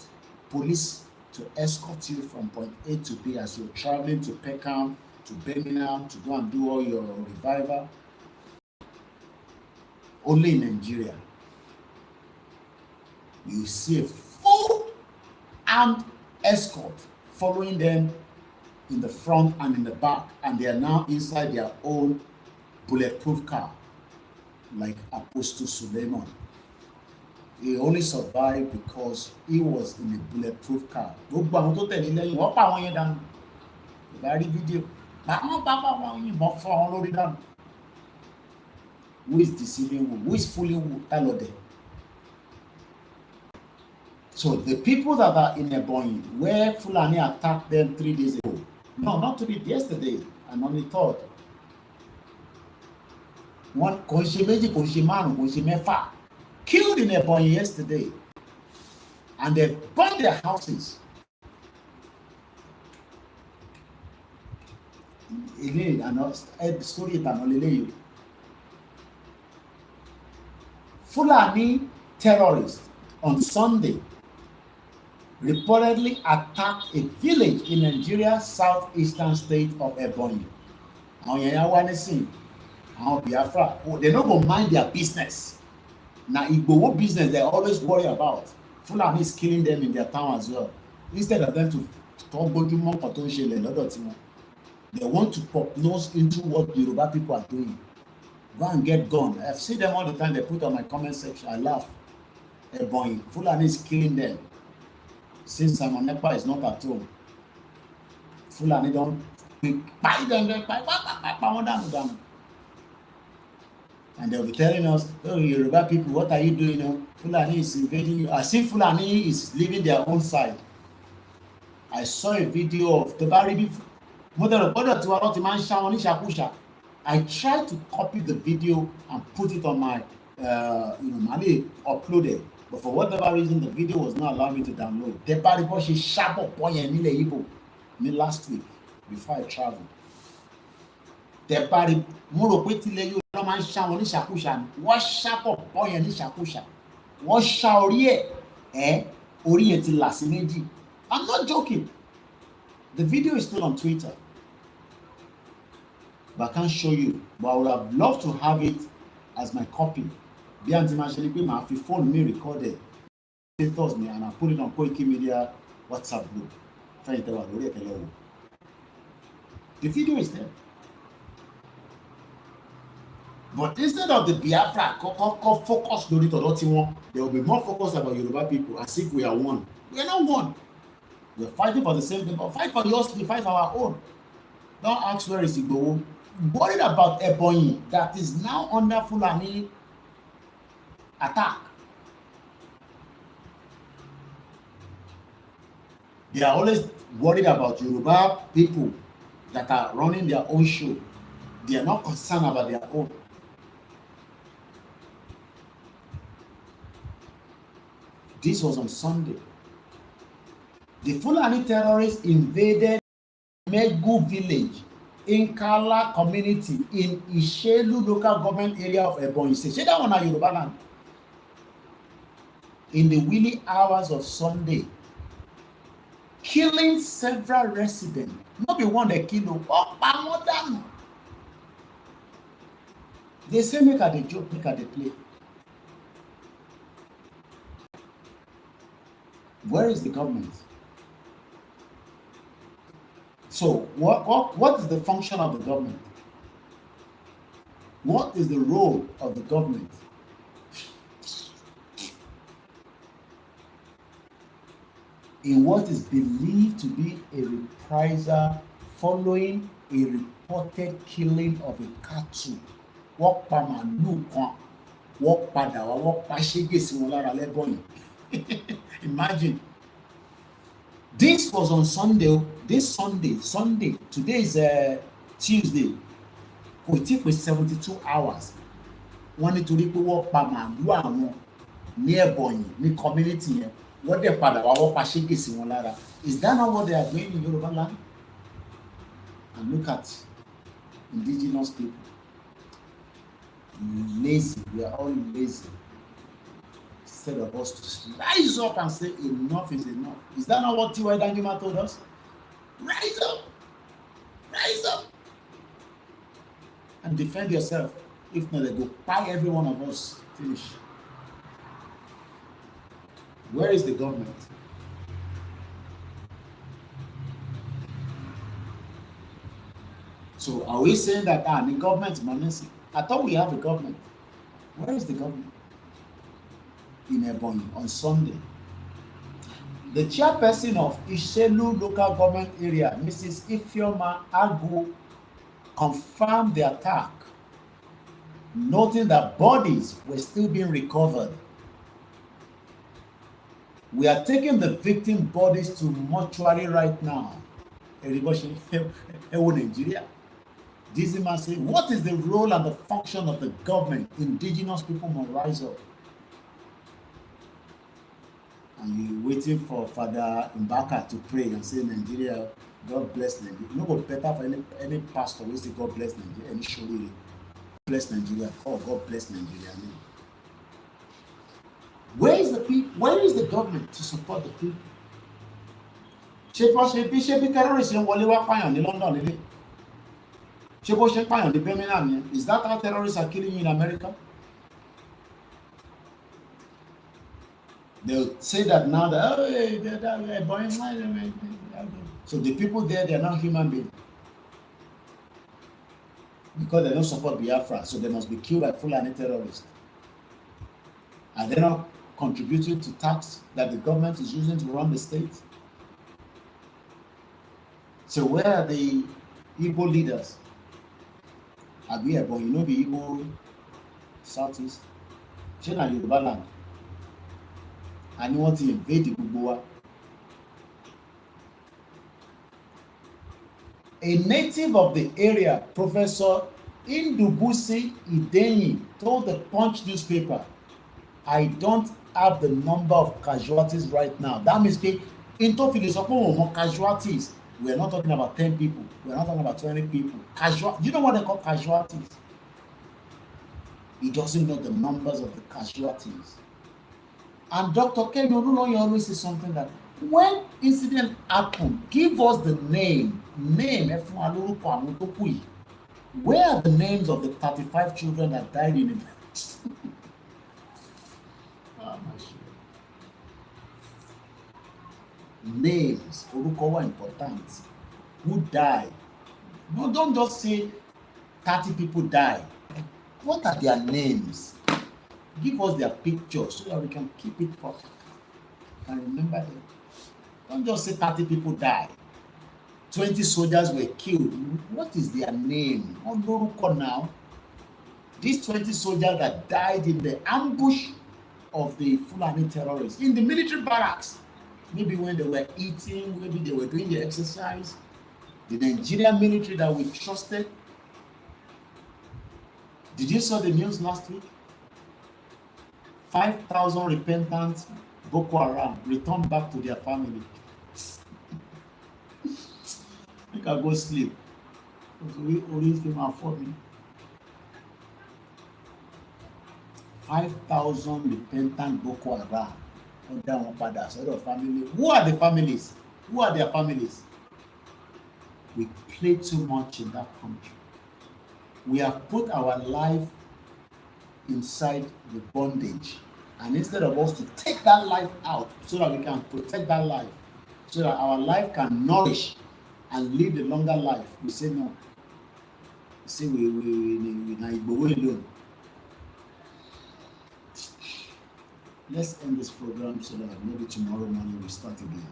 police to escort you from point A to B as you're traveling to Peckham, to Birmingham, to go and do all your revival? Only in Nigeria, you see a full armed escort following them in the front and in the back, and they are now inside their own bulletproof car, like Apostle Suleiman. He only survived because he was in a bulletproof car. Gbogbo àwọn tó tẹ̀lé lẹ́yìn wọ́n pa àwọn yẹn dànù. Ìbá rí fídíò. Báwọn bá wọn yìnbọn fọ́ wọn lórí dànù. Who is deceiving who? Who is fooling who? Ta ló dé? So the people that are in Ebonyi, where Fulani attacked them 3 days ago, no, not 3 days, yesterday, and on the 3rd. One kò ṣe méjì, kò ṣe márùn, kò ṣe mẹ́fà, killed in Ebonyi yesterday, and they burned their houses. Again, and story it. Fulani terrorists on Sunday reportedly attacked a village in Nigeria's southeastern state of Ebonyi. Àwọn yẹn wá nísìn, àwọn Biafra, they no go mind their business. Na Igbowo business they always worry about. Fulani is killing them in their town as well. Instead of them to talk gbójúmọ́ kan tó ń ṣẹlẹ̀ lọ́dọ̀ tiwọn, they want to pop nose into what Yoruba people are doing. Go and get gun. I've seen them all the time. They put on my comment section. I laugh. Ebonyi, Fulani is killing them. Since Simon Ekpa is not at home, Fulani don't buy them. And they'll be telling us, "Oh, Yoruba people, what are you doing? Oh, Fulani is invading you." I see Fulani is leaving their own side. I saw a video of the very mother to man shakusha. I tried to copy the video and put it on my, Mali uploaded, but for whatever reason, the video was not allowing me to download. The body she sharp up boy and me last week before I traveled. The body more quickly you man shawani shakusha. What sharp up boy and shakusha? What shauri oriental last energy? I'm not joking. The video is still on Twitter. But I can't show you. But I would have loved to have it as my copy. Bí àǹtí máa ṣe ni pé màá fi phone mi recorded, status me, and I put it on Koikimedia WhatsApp group. Fẹ́yìn tẹ́wà lórí ẹ̀kẹ́ lọ́wọ́. The video is there. But instead of the Biafra focus lórí tọ̀dọ̀ tiwọn, there will be more focus about Yoruba people as if we are one. We are not one. We are fighting for the same thing, but fight for yours, we fight for our own. Don't ask where is Igbowo. Worried about Ebonyi that is now under Fulani attack. They are always worried about Yoruba people that are running their own show. They are not concerned about their own. This was on Sunday. The Fulani terrorists invaded Megu village in Kala community in Ishelu local government area of Ebonyi State. Say that one at Yorubaland. In the wee hours of Sunday, killing several residents. Not be one they kill them. They say make a the joke, make a the play. Where is the government? So what is the function of the government? What is the role of the government? In what is believed to be a reprisal following a reported killing of a cattle. Wọ́n pa màálù kan, wọ́n padà wá, wọ́n pa ṣégè sí wọn lára lẹ́bọ̀nyì. Imagine. This was on Sunday. This Sunday. Today is Tuesday. Kò tí pé 72 hours. Wọ́n nítorí pé wọ́n pa màálù àwọn ní Ebonyi ní community yẹn. Wọ́n dẹ̀ padà wá, wọ́n pa ṣégè sí wọn lára. Is that not what they are doing in Yorubaland? And look at indigenous people. Lazy. We are all lazy. Instead of us to rise up and say enough is enough. Is that not what T.Y. Danjuma told us? Rise up! Rise up! And defend yourself. If not, they go buy every one of us. Finish. Where is the government? So are we saying that the government money? I thought we have a government. Where is the government? In Ebonyi on Sunday. The chairperson of Ishelu local government area, Mrs. Ifeoma Agu, confirmed the attack, noting that bodies were still being recovered. We are taking the victim bodies to mortuary right now. Nigeria. This man say, what is the role and the function of the government? Indigenous people must rise up. And you waiting for Father Mbaka to pray and say, Nigeria, God bless Nigeria. You know what better for any pastor who say God bless Nigeria, any shuri bless Nigeria, oh God bless Nigeria. Where is the people? Where is the government to support the people? Terrorists in London. Is that how terrorists are killing you in America? They'll say that now that so the people there, they are not human beings because they don't support Biafra, so they must be killed by Fulani terrorists. Are they not contributing to tax that the government is using to run the state? So where are the Igbo leaders? But you know the Igbo Southeast, China, Yorubaland. And you want to invade the Buboa. A native of the area, Professor Indubusi Idenyi, told the Punch newspaper, I don't have the number of casualties right now. That means into philosophy casualties. We are not talking about 10 people. We are not talking about 20 people. You know what they call casualties? He doesn't know the numbers of the casualties. And Dr. Ken Odunoye always says something that when incident happen, give us the name. Where are the names of the 35 children that died in it? Names, Orukowa important. Who died? No, don't just say 30 people died. What are their names? Give us their pictures so that we can keep it for and remember them. Don't just say 30 people died. 20 soldiers were killed. What is their name? Now, these 20 soldiers that died in the ambush of the Fulani terrorists in the military barracks. Maybe when they were eating, maybe they were doing the exercise. The Nigerian military that we trusted. Did you saw the news last week? 5,000 repentant Boko Haram returned back to their family. You can go sleep. We only can afford me. 5,000 repentant Boko Haram. Family. Who are the families? Who are their families? We play too much in that country. We have put our life inside the bondage, and instead of us to take that life out so that we can protect that life, so that our life can nourish and live a longer life, we say no. We say we alone. Let's end this program so that maybe tomorrow morning we start again.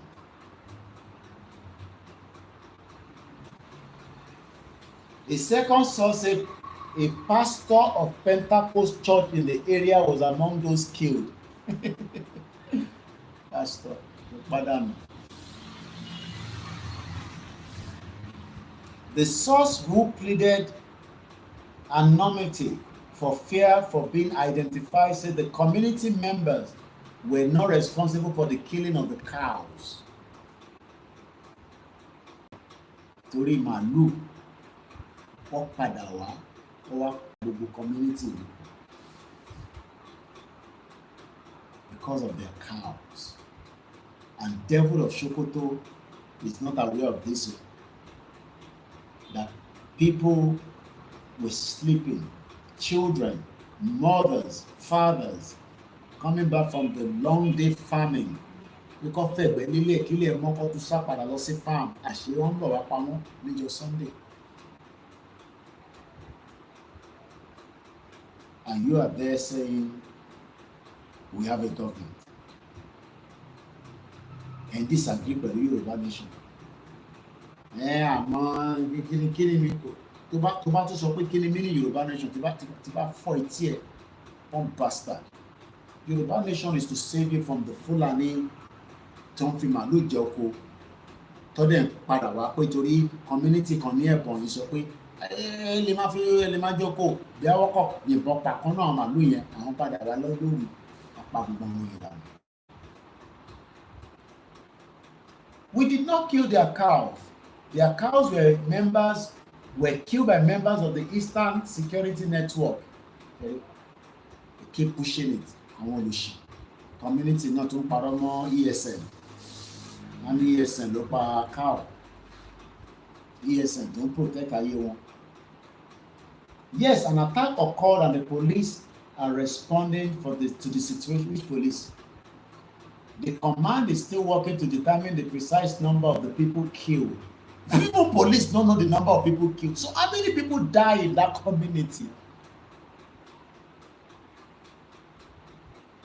A second source said a pastor of Pentecost church in the area was among those killed. Pastor, madam. The source who pleaded anonymity for fear for being identified said the community members were not responsible for the killing of the cows. Torí màlúù wọ́n padà wá gbogbo community because of their cows. And Devil of Sokoto is not aware of this, that people were sleeping, children, mothers, fathers, coming back from the long day farming. Because fẹ̀gbẹ́ nílé kílẹ̀ mọ́kọ́ tó sápadà lọ sí farm àṣírí wọn bọ̀ wá pamọ́ níjọ́ Sunday. and you are there saying we have a government and disagree with the Yoruba nation. Àmọ́ kíni mi tó bá tó sọ pé kíni mi ní Yoruba nation tí bá fọ́ etí ẹ̀ one bastard. Yoruba nation is to save you from the Fulani tó ń fi màálù jẹ oko tó dẹ̀ padà wá pé torí community kan ní ẹ̀bọ̀n yìí sọ pé lè má jókòó bí awọ́kọ̀ yìnbọn pa kan náà màálù yẹn àwọn padà wá lórí apá gbogbo àwọn yẹn dànù. We did not kill their cows. Their cows were killed by members of the Eastern Security Network. Okay? They keep pushing it. Àwọn olùṣì community náà tún parọ́ mọ́ ESN. Wọ́n ní ESN ló pa cow. ESN don't protect ayé wọn. Yes, an attack occurred and the police are responding to the situation. Which police? The command is still working to determine the precise number of the people killed. Even police don't know the number of people killed. So how many people die in that community?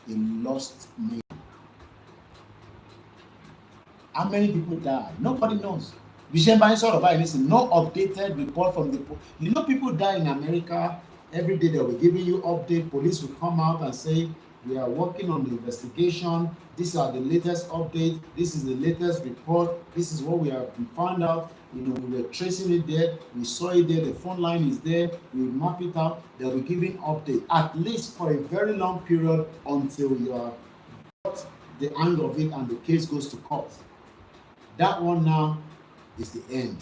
A lost man. How many people died? Nobody knows. Listen, no updated report from the police. You know, people die in America every day. They'll be giving you update. Police will come out and say, we are working on the investigation. These are the latest updates. This is the latest report. This is what we have found out. You know, we were tracing it there. We saw it there. The phone line is there. We map it out. They'll be giving updates at least for a very long period until you are got the hang of it and the case goes to court. That one now is the end.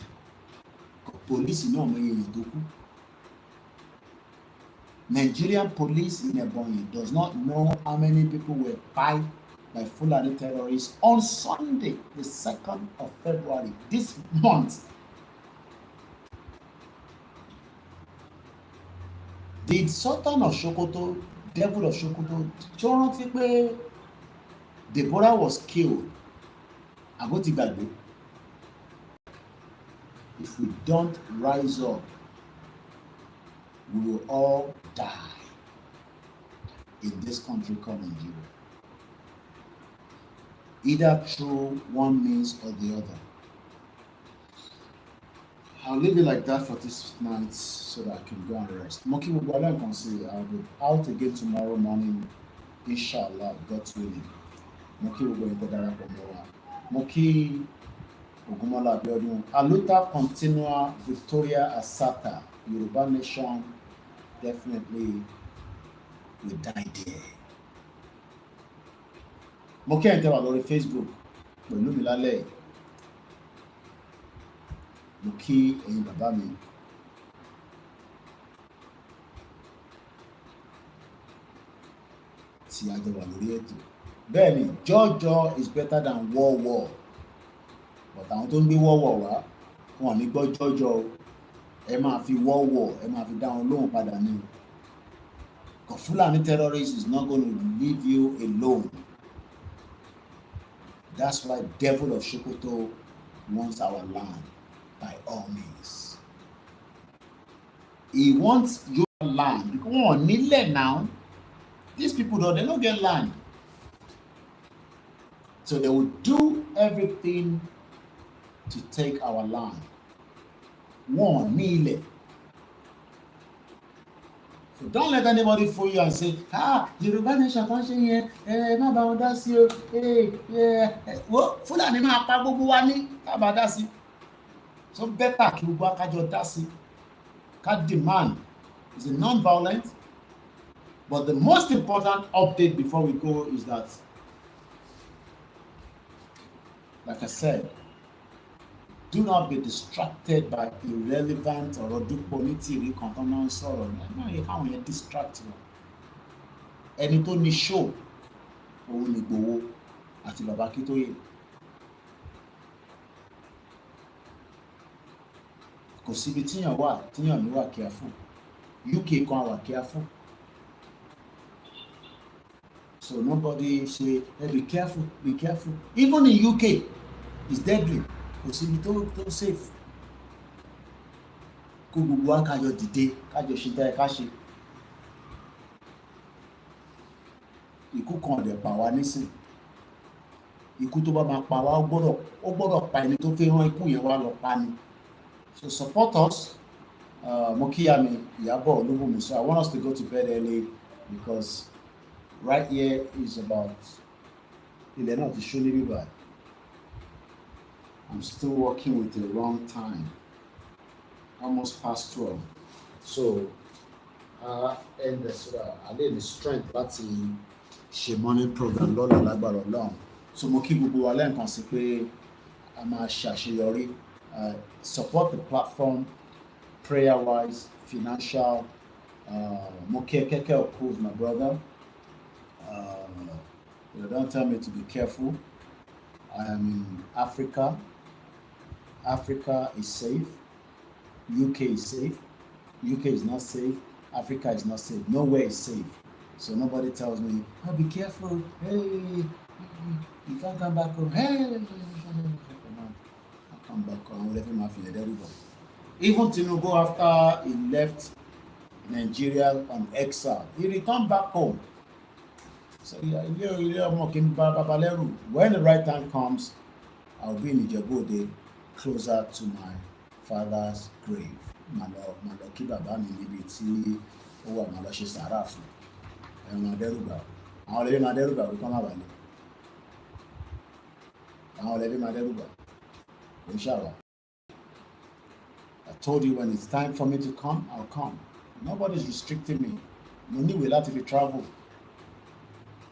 Police in Omoye. Nigerian police in Ebonyi does not know how many people were killed by Fulani terrorists on Sunday, the 2nd of February, this month. The Sultan of Sokoto, Devil of Sokoto, Deborah was killed. If we don't rise up, we will all die in this country called Nigeria. Either through one means or the other. I'll leave it like that for this night so that I can go and rest. Moki Wugwala can say I'll be out again tomorrow morning, inshallah, God's willing. Moki Wugwala Moki Ogumola Abiodun. Aluta Continua Victoria Asata. Yoruba Nation definitely will die there. Mo kí ẹ̀yin tẹ́ wà lórí Facebook pẹ̀lú mi lálẹ́. Mo kí ẹ̀yin bàbá mi. Tí a jọ wà lórí ètò. Bẹ́ẹ̀ni, jọ́jọ́ is better than war. But àwọn tó ń gbé war wá, wọn ò ní gbọ́ jọ́jọ́ o. Ẹ máa fi war, ẹ máa fi dá wọn lóhùn padà ní o. Because Fulani terrorist is not going to leave you alone. That's why Devil of Sokoto wants our land by all means. He wants your land. Because on Nile now, these people they don't get land. So they will do everything to take our land. One Nile. So don't let anybody fool you and say, Yoruba Nation kan ṣe yẹn, má bá wọn dá sí o, wo Fúlàní máa pa gbogbo wa ní ká bá dá sí. So better kí gbogbo akájọ dá sí. Ká demand is a non-violent, but the most important update before we go is that, like I said, do not be distracted by irrelevant or ọdúnpọ̀nítìrí kan tó máa ń sọ̀rọ̀ náà yẹ káwọn yẹn distract wọn. Ẹni tó ní show òun ní Ìgbòho àti Bàbá Akíntóyè. Kò síbi tíyàn ní wà careful. UK kan wà careful. So nobody say, hey, be careful. Even in UK, it's deadly. Kò síbi tó safe. Kó gbogbo wa kájọ dìde, kájọ ṣe tẹ́ ká ṣe. ikú kan dẹ̀ pa wá nísìn. Ikú tó bá máa pa wá, ó gbọ́dọ̀ pa ẹni tó fi rán ikú yẹn wá lọ pa ni. So support us. Mo kíyà mi Ìyábọ̀ Olúbùnmi. So I want us to go to bed early because right here is about ilẹ̀ náà ti ṣú níbí báyìí. I'm still working with the wrong time. Almost past 12. So and so I need the strength láti ṣe morning program lọ́la lágbára Ọlọ́run. So mo kí gbogbo wa lẹ́ẹ̀kan sí pé a máa ṣàṣeyọrí. Support the platform prayer wise, financial. Mo kí Keke Okoth, my brother. Don't tell me to be careful. I am in Africa. Africa is safe. UK is safe. UK is not safe. Africa is not safe. Nowhere is safe. So nobody tells me, oh, be careful. Hey, you can't come back home. Hey, I'll come back home. I'll let him have everybody. Even Tinubu, after he left Nigeria on exile, he returned back home. So when the right time comes, I'll be in Ijebu, closer to my father's grave. Màlọ́ kí bàbá mi níbi tí ó wà màlọ́ ṣe sàárà fún ẹ̀wọ̀n adẹ́rùbà. Àwọn ọ̀lẹ́bí máa dẹ́rùbà wípé má wà ní. Àwọn ọ̀lẹ́bí máa dẹ́rùbà kò ń ṣàwà. I told you when it's time for me to come, I'll come. Nobody's restricting me. Mo níwèé láti fi travel.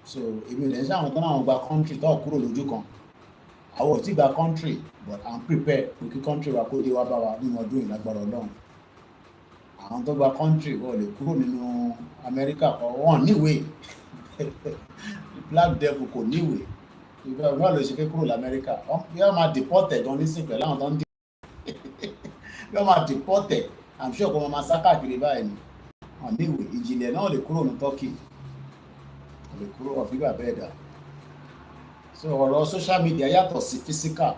So èmi ò lè ṣe àwọn tó náà gba country tó kúrò lójú kan. Àwọn ò tí gba country, but I'm prepared pé kí country wa kó dé wá bá wa nínú ọdún ìlágbára Ọlọ́run. Àwọn tó gba country wọ́n lè kúrò nínú Amẹ́ríkà kan wọ́n níwèé. Black devil kò níwèé. Ìgbà wọn lè ṣe fẹ́ kúrò l'Amẹ́ríkà. Bí wọ́n máa deported gan nísìnyí pẹ̀lú àwọn tó ń dé. Bí wọ́n máa deported, I'm sure kò máa sá káàkiri báyìí ni. Wọ́n níwèé. Ìjìnlẹ̀ náà lè kúrò ní Turkey. Lè kúrò ọ̀fíì bàbá ẹ̀dá. So ọ̀rọ̀ social media yàtọ̀ sí physical.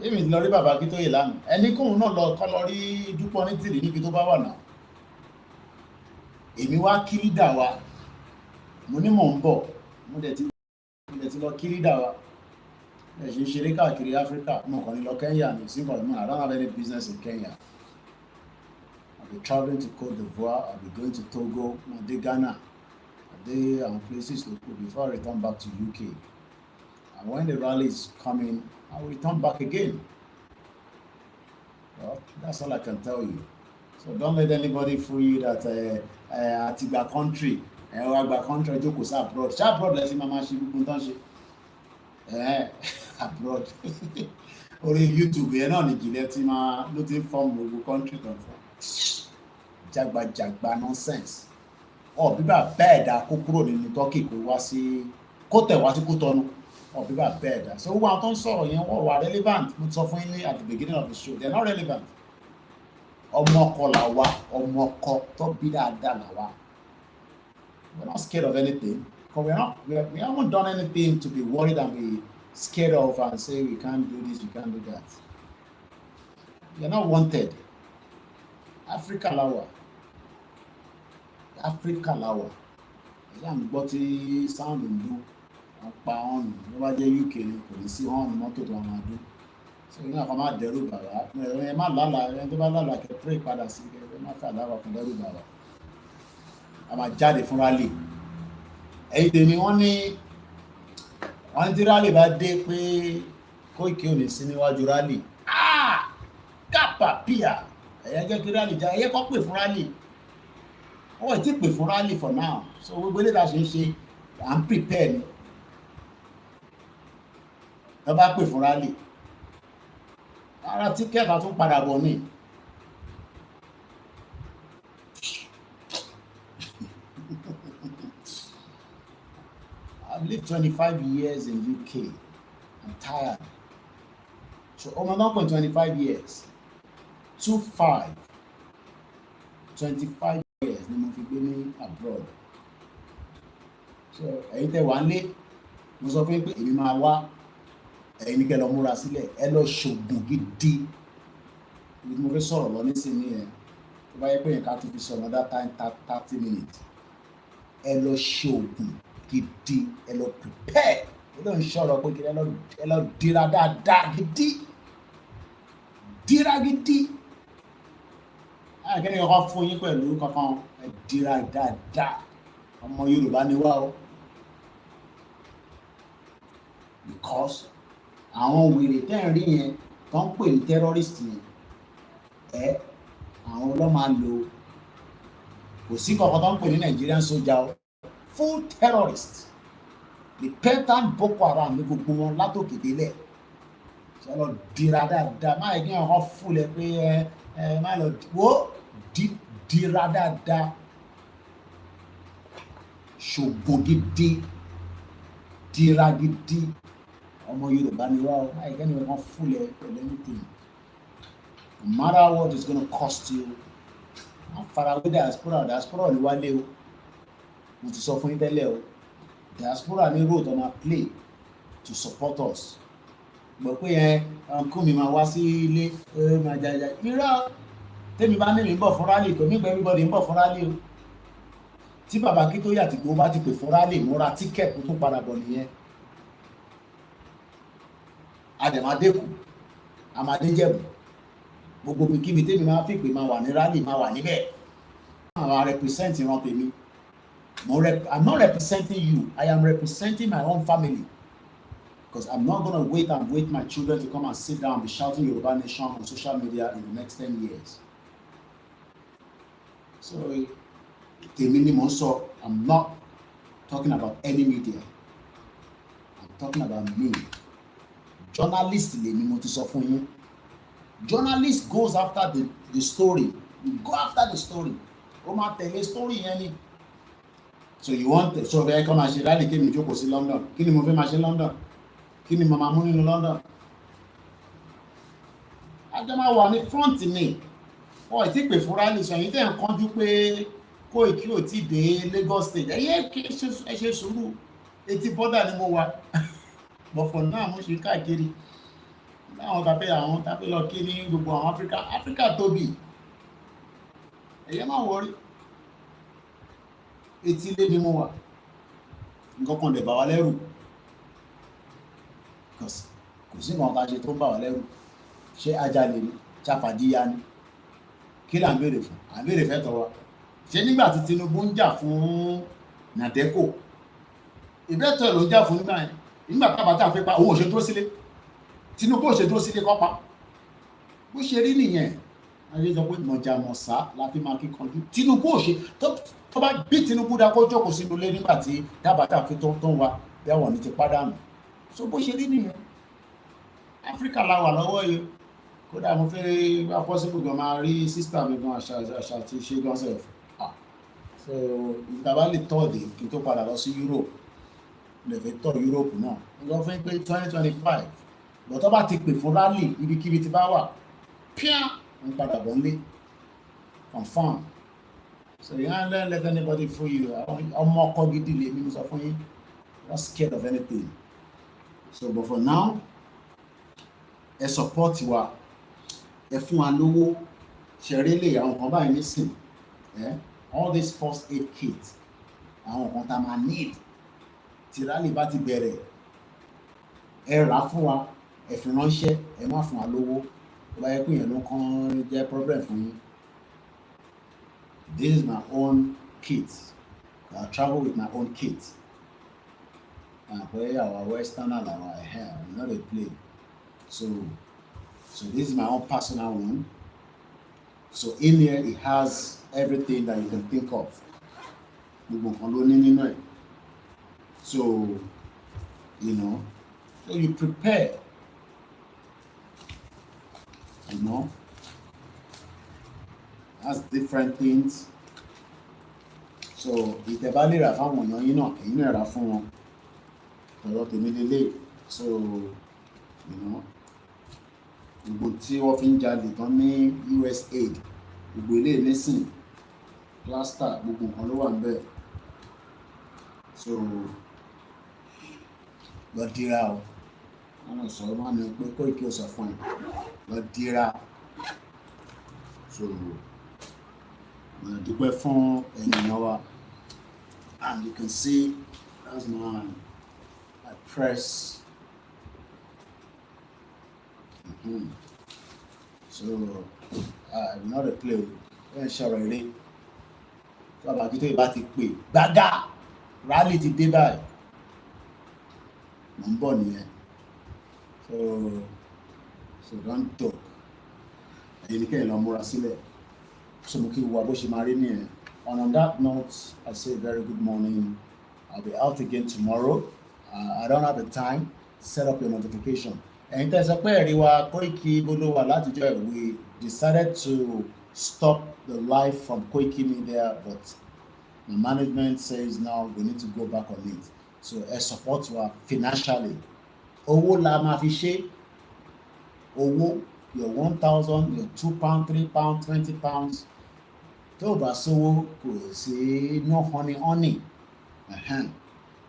Èmi lọ rí bàbá Akíntóyè lánàá. Ẹni kóhun náà kọ́ lọ rí Dúpọ̀ ní tìrì níbi tó bá wà náà. Èmi wá kí lídà wa. Mo ní mò ń bọ̀. Mo dẹ̀ ti lọ kí lídà wa. Ẹ ṣe ń ṣeré káàkiri Africa. Mo kàn ní lọ Kenya ní Singapore. I don't have any business in Kenya. I'll be traveling to Côte d'Ivoire. I'll be going to Togo. Mo dé Ghana. I'll dé àwọn places to go before I return back to UK. And when the rally is coming, I will return back again. Well, that's all I can tell you. So don't let anybody fool you that Atiba country, Agba country, Joko sa abroad. Ṣé abroad lẹ́sìn máa ṣe gbogbo tán ṣe? Abroad. Orí YouTube yẹn náà ní ìjìnlẹ̀ tí ló ti ń form gbogbo country kan fún. Jagbajagba nonsense. Bíbá bẹ́ẹ̀ dá kó kúrò nínú Turkey kó tẹ̀ wá sí Kútọ́nù. Bíbá bẹ́ẹ̀ dá. So wọ́n àwọn tó ń sọ̀rọ̀ yẹn wọ́n wà relevant. Mo sọ fún yín ní at the beginning of the show. They're not relevant. Ọmọ ọkọ là wá, ọmọ ọkọ tó bí dáadáa là wá. We're not scared of anything. Because we haven't done anything to be worried and be scared of and say we can't do this, we can't do that. You're not wanted. Africa là wá. Africa là wá. Ẹ̀yà ń gbọ́ tí sound ń dún. Pa ọ̀nù ló bá jẹ́ UK ni kò ní sí ọ̀nù mọ́tò tó máa dún. So ní àkọ́ máa dẹ́rù bàbá. Ẹ má lálà ẹ tó bá lálà kẹ pray padà sí ẹ má fà láwà fún dẹ́rù bàbá. A máa jáde fún rally. Ẹ̀yin tèmi wọ́n ní tí rally bá dé pé Koiki ò ní sí níwájú rally. Kápá píà ẹ̀yà jẹ́ kí rally já ẹ̀yẹ kọ́ pè fún rally. Wọ́n ti pè fún rally for now. So gbogbo ilé ta ṣe ń ṣe à ń prepare ni. Wọ́n bá pè fún rally. Ara tíkẹ́ẹ̀tì a tún padà bọ̀ ní. I've lived 25 years in UK. I'm tired. So I'm not going 25 years. 25 years ni mo fi gbé ní abroad. So ẹ̀yin tẹ́ wà nílé, mo sọ fún yín pé èmi máa wá. Ẹ̀yin ní kẹ́ lọ múra sílẹ̀, ẹ lọ ṣògùn gidi. Ibi tí mo fẹ́ sọ̀rọ̀ lọ nísìnyí yẹn, tó bá yẹ pé yẹn ká tún fi sọ̀rọ̀ that time 30 minutes. Ẹ lọ ṣògùn, gidi ẹ lọ prepare ẹ lọ ń ṣọ̀rọ̀ pé kí ẹ lọ dira dáadáa dira gidi àkẹ́ni kankan fún yín pẹ̀lú kankan ẹ dira dáadáa ọmọ Yorùbá ni wá o because àwọn wèrè tẹ́ ń rí yẹn tó ń pè ní terrorist yẹn àwọn ló máa lò kò sí kankan tó ń pè ní Nigerian soldier o full terrorist the pattern Boko Haram ní gbogbo wọn látòkè délẹ̀ ṣe lọ dira dáadáa má yẹ kí wọn fúnlẹ̀ pé ẹ má lọ wo dira dáadáa ṣògo gidi dira gidi ọmọ Yorùbá ni wá o má yẹ kí wọn fúnlẹ̀ pẹ̀lú anything no matter what it's gonna cost you farawé diaspora ni wálé o mo ti sọ fún yín tẹ́lẹ̀ o diaspora ní role tó máa play to support us gbọ́ pé yẹn ọ̀nkú mi máa wá sí ilé máa jaja irọ́ tẹ́mi bá ní mi ń bọ̀ fún rálì kò ní gbẹ́ everybody ń bọ̀ fún rálì o tí bàbá kí tó yàtì gbó bá ti pè fún rálì mo ra tíkẹ́ẹ̀tì tó padà bọ̀ nìyẹn àdèmàdékù àmàdéjẹ̀bù gbogbo kíbi tẹ́mi máa fi pè máa wà ní rálì máa wà níbẹ̀ àwọn represent ìran tèmi I'm not representing you. I am representing my own family. Because I'm not going to wait my children to come and sit down and be shouting Yoruba Nation on social media in the next 10 years. So, I'm not talking about any media. I'm talking about me. Journalist, journalist goes after the story. You go after the story. Tell a story, any. So you want so very come and rally came to jókòó sí London. Kí ni mo fẹ́ máa ṣe London? Kí ni mo máa mú nínú London? Ajá máa wà ní front mi. Ó ti pè fún rally so yín tẹ́ ń kánjú pé Koiki ò tí dé Lagos State. Ẹ ṣe sùúrù. Etí border ni mo wà. But for now mo ṣe káàkiri. Àwọn tàbí lọ kí ní gbogbo àwọn Africa tóbi. Ẹ̀yẹ́ máa worry. Etí ilé ni mo wà nǹkan kan dẹ̀ bà wá lẹ́rù kò sí nǹkan tá a ṣe tó ń bà wá lẹ́rù ṣé ajalè ni ṣàfàdíyá ni kí là ń béèrè fún à ń béèrè fẹ́tọ̀ wa ṣé nígbà tí Tinubu ń jà fún Nàdẹ́kò ìbẹ́tọ̀ ló ń jà fún nígbà yẹn nígbà tábàtà fẹ́ pa òun ò ṣe dúró sílé Tinubu ò ṣe dúró sílé kọ́ pa bó ṣe rí nìyẹn ayé sọ pé mọ̀jàmọ̀sá la fi máa kíkanjú Tinubu ò ṣe tó bá bí Tinubu dá kó jókòó sínú ilé nígbà tí dábàtà fi tó ń wa bí àwọn ní ti pàdánù so bó ṣe rí nìyẹn Áfíríkà la wà lọ́wọ́ yìí kódà mo fẹ́ bá possible gan máa rí sísítà mi gan àṣà ti ṣe gan sef so ìgbàgbá lè tọ́ọ̀dì kí n tó padà lọ sí Europe lè fẹ́ tọ́ Europe náà mo sọ fún pé 2025 bọ̀ tó bá ti pè fún rally ibikíbi ti bá wà píà ń padà bọ̀ nílé confirm. So you can't let anybody fool you. I'm not scared of anything. So but for now, ẹ support wa, ẹ fún wa lówó, ṣe really àwọn kan báyìí nísìn, all these first aid kits, àwọn kan tá máa need, tí rally bá ti bẹ̀rẹ̀, ẹ rà fún wa, ẹ fi ránṣẹ́, ẹ má fún wa lówó, tó bá yẹ pé yẹn ló kàn jẹ́ problem fún yín. This is my own kit. I travel with my own kit. And where our Western and our hair, not a play. So this is my own personal one. So in here it has everything that you can think of. So so you prepare. That's different things. So ìtẹ̀bá lè rà fáwọn èèyàn yín náà èyí náà rà fún wọn ọ̀rọ̀ tèmi lélẹ̀ so gbogbo tí wọ́n fi ń jalè tán ní USAID gbogbo ilé nísìn plaster gbogbo nǹkan ló wà ń bẹ̀ so lọ dira o wọn sọ wọn ní pé Koiki ò sọ fún ẹ lọ dira so dúpẹ́ fún ènìyàn wa and you can see That's my press. So not a play. Ẹ ṣọ̀rọ̀ eré. Tó bá kí tó ìbá ti pè gbágá rally ti dé báyìí. Mo ń bọ̀ nìyẹn. So don't talk. Ẹ̀yin ni kẹ́yìn lọ múra sílẹ̀. So mo kí wo bó ṣe máa rí nìyẹn. And on that note, I say very good morning. I'll be out again tomorrow. I don't have the time. Set up your notification. And there's a prayer Koiki Bolo we decided to stop the live from Koikimedia, but the management says now we need to go back on it. So a support financially. Owo la ma fi ṣe. Owo, your 1,000, your £2, £3, £20. Tó bá sówó kò sí no honey.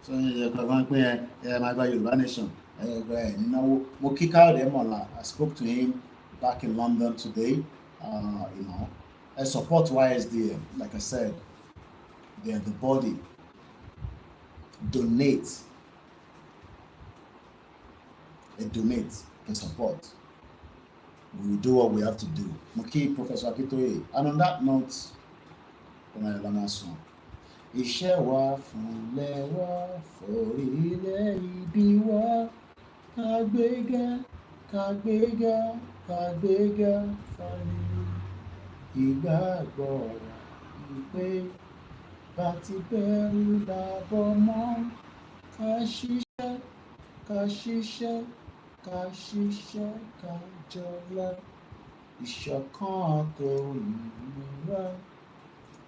So my Yoruba Nation. I spoke to him back in London today. A support YSDM, like I said, they're the body. Donate and support. We will do what we have to do. Moki Professor Akitoye. And on that note, iṣẹ́ wa fúnlẹ̀ wa forílẹ̀ ibi wa kàgbéga fàlẹ́ ìgbàgbọ́ wa ìpè bá ti bẹ̀rù làbọ̀ mọ́ ká ṣiṣẹ́ ká jọlá ìṣọ̀kan àtòmìnira.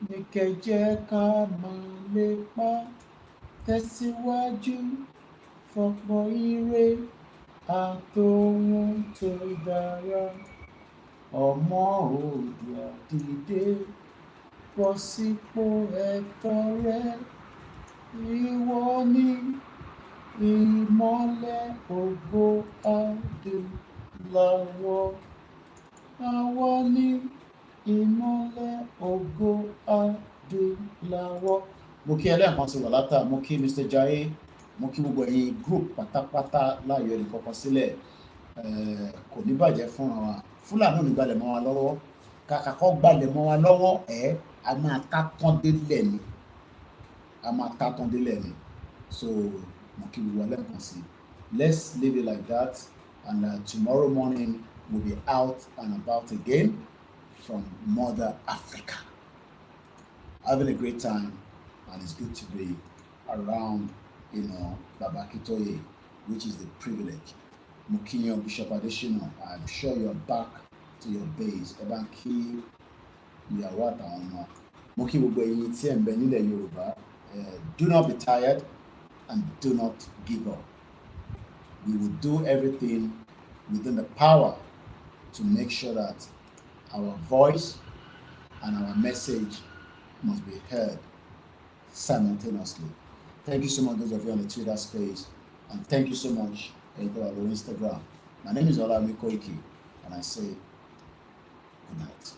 Ní kẹjẹ ká máa lépa tẹ̀síwájú fọ̀pọ̀ ire àtòhun tó dára. Ọmọ Oòduà dìde bọ́ sípò ẹ̀tọ́ rẹ. Ìwọ ni ìmọ́lẹ̀ ògo adúláwọ̀. Àwa ni ìmọ́lẹ̀ ògo adúláwọ̀. Mo kí ẹlẹ́ẹ̀kan sí wàlátà, mo kí Mr. Jaiye, mo kí gbogbo ẹ̀yin group pátápátá láyọ̀ ẹnì kọ̀ọ̀kan sílẹ̀. Kò ní bàjẹ́ fún wa. Fúlàní ò ní gbalẹ̀ mọ́ wa lọ́wọ́. Kàkà kọ́ gbalẹ̀ mọ́ wa lọ́wọ́ a máa ká tán délẹ̀ ni. So mo kí gbogbo ẹlẹ́ẹ̀kan sí. Let's leave it like that, and tomorrow morning we'll be out and about again from Mother Africa. Having a great time, and it's good to be around, Baba Akitoye, which is the privilege. Mukinyo Bishop Adesina, I'm sure you're back to your base. Ebanki Yawata Ono. Muki Wugwe Yiti and Benile Yoruba. Do not be tired and do not give up. We will do everything within the power to make sure that our voice and our message must be heard simultaneously. Thank you so much, those of you on the Twitter space, and thank you so much on Instagram. My name is OLAYOMI KOIKI, and I say good night.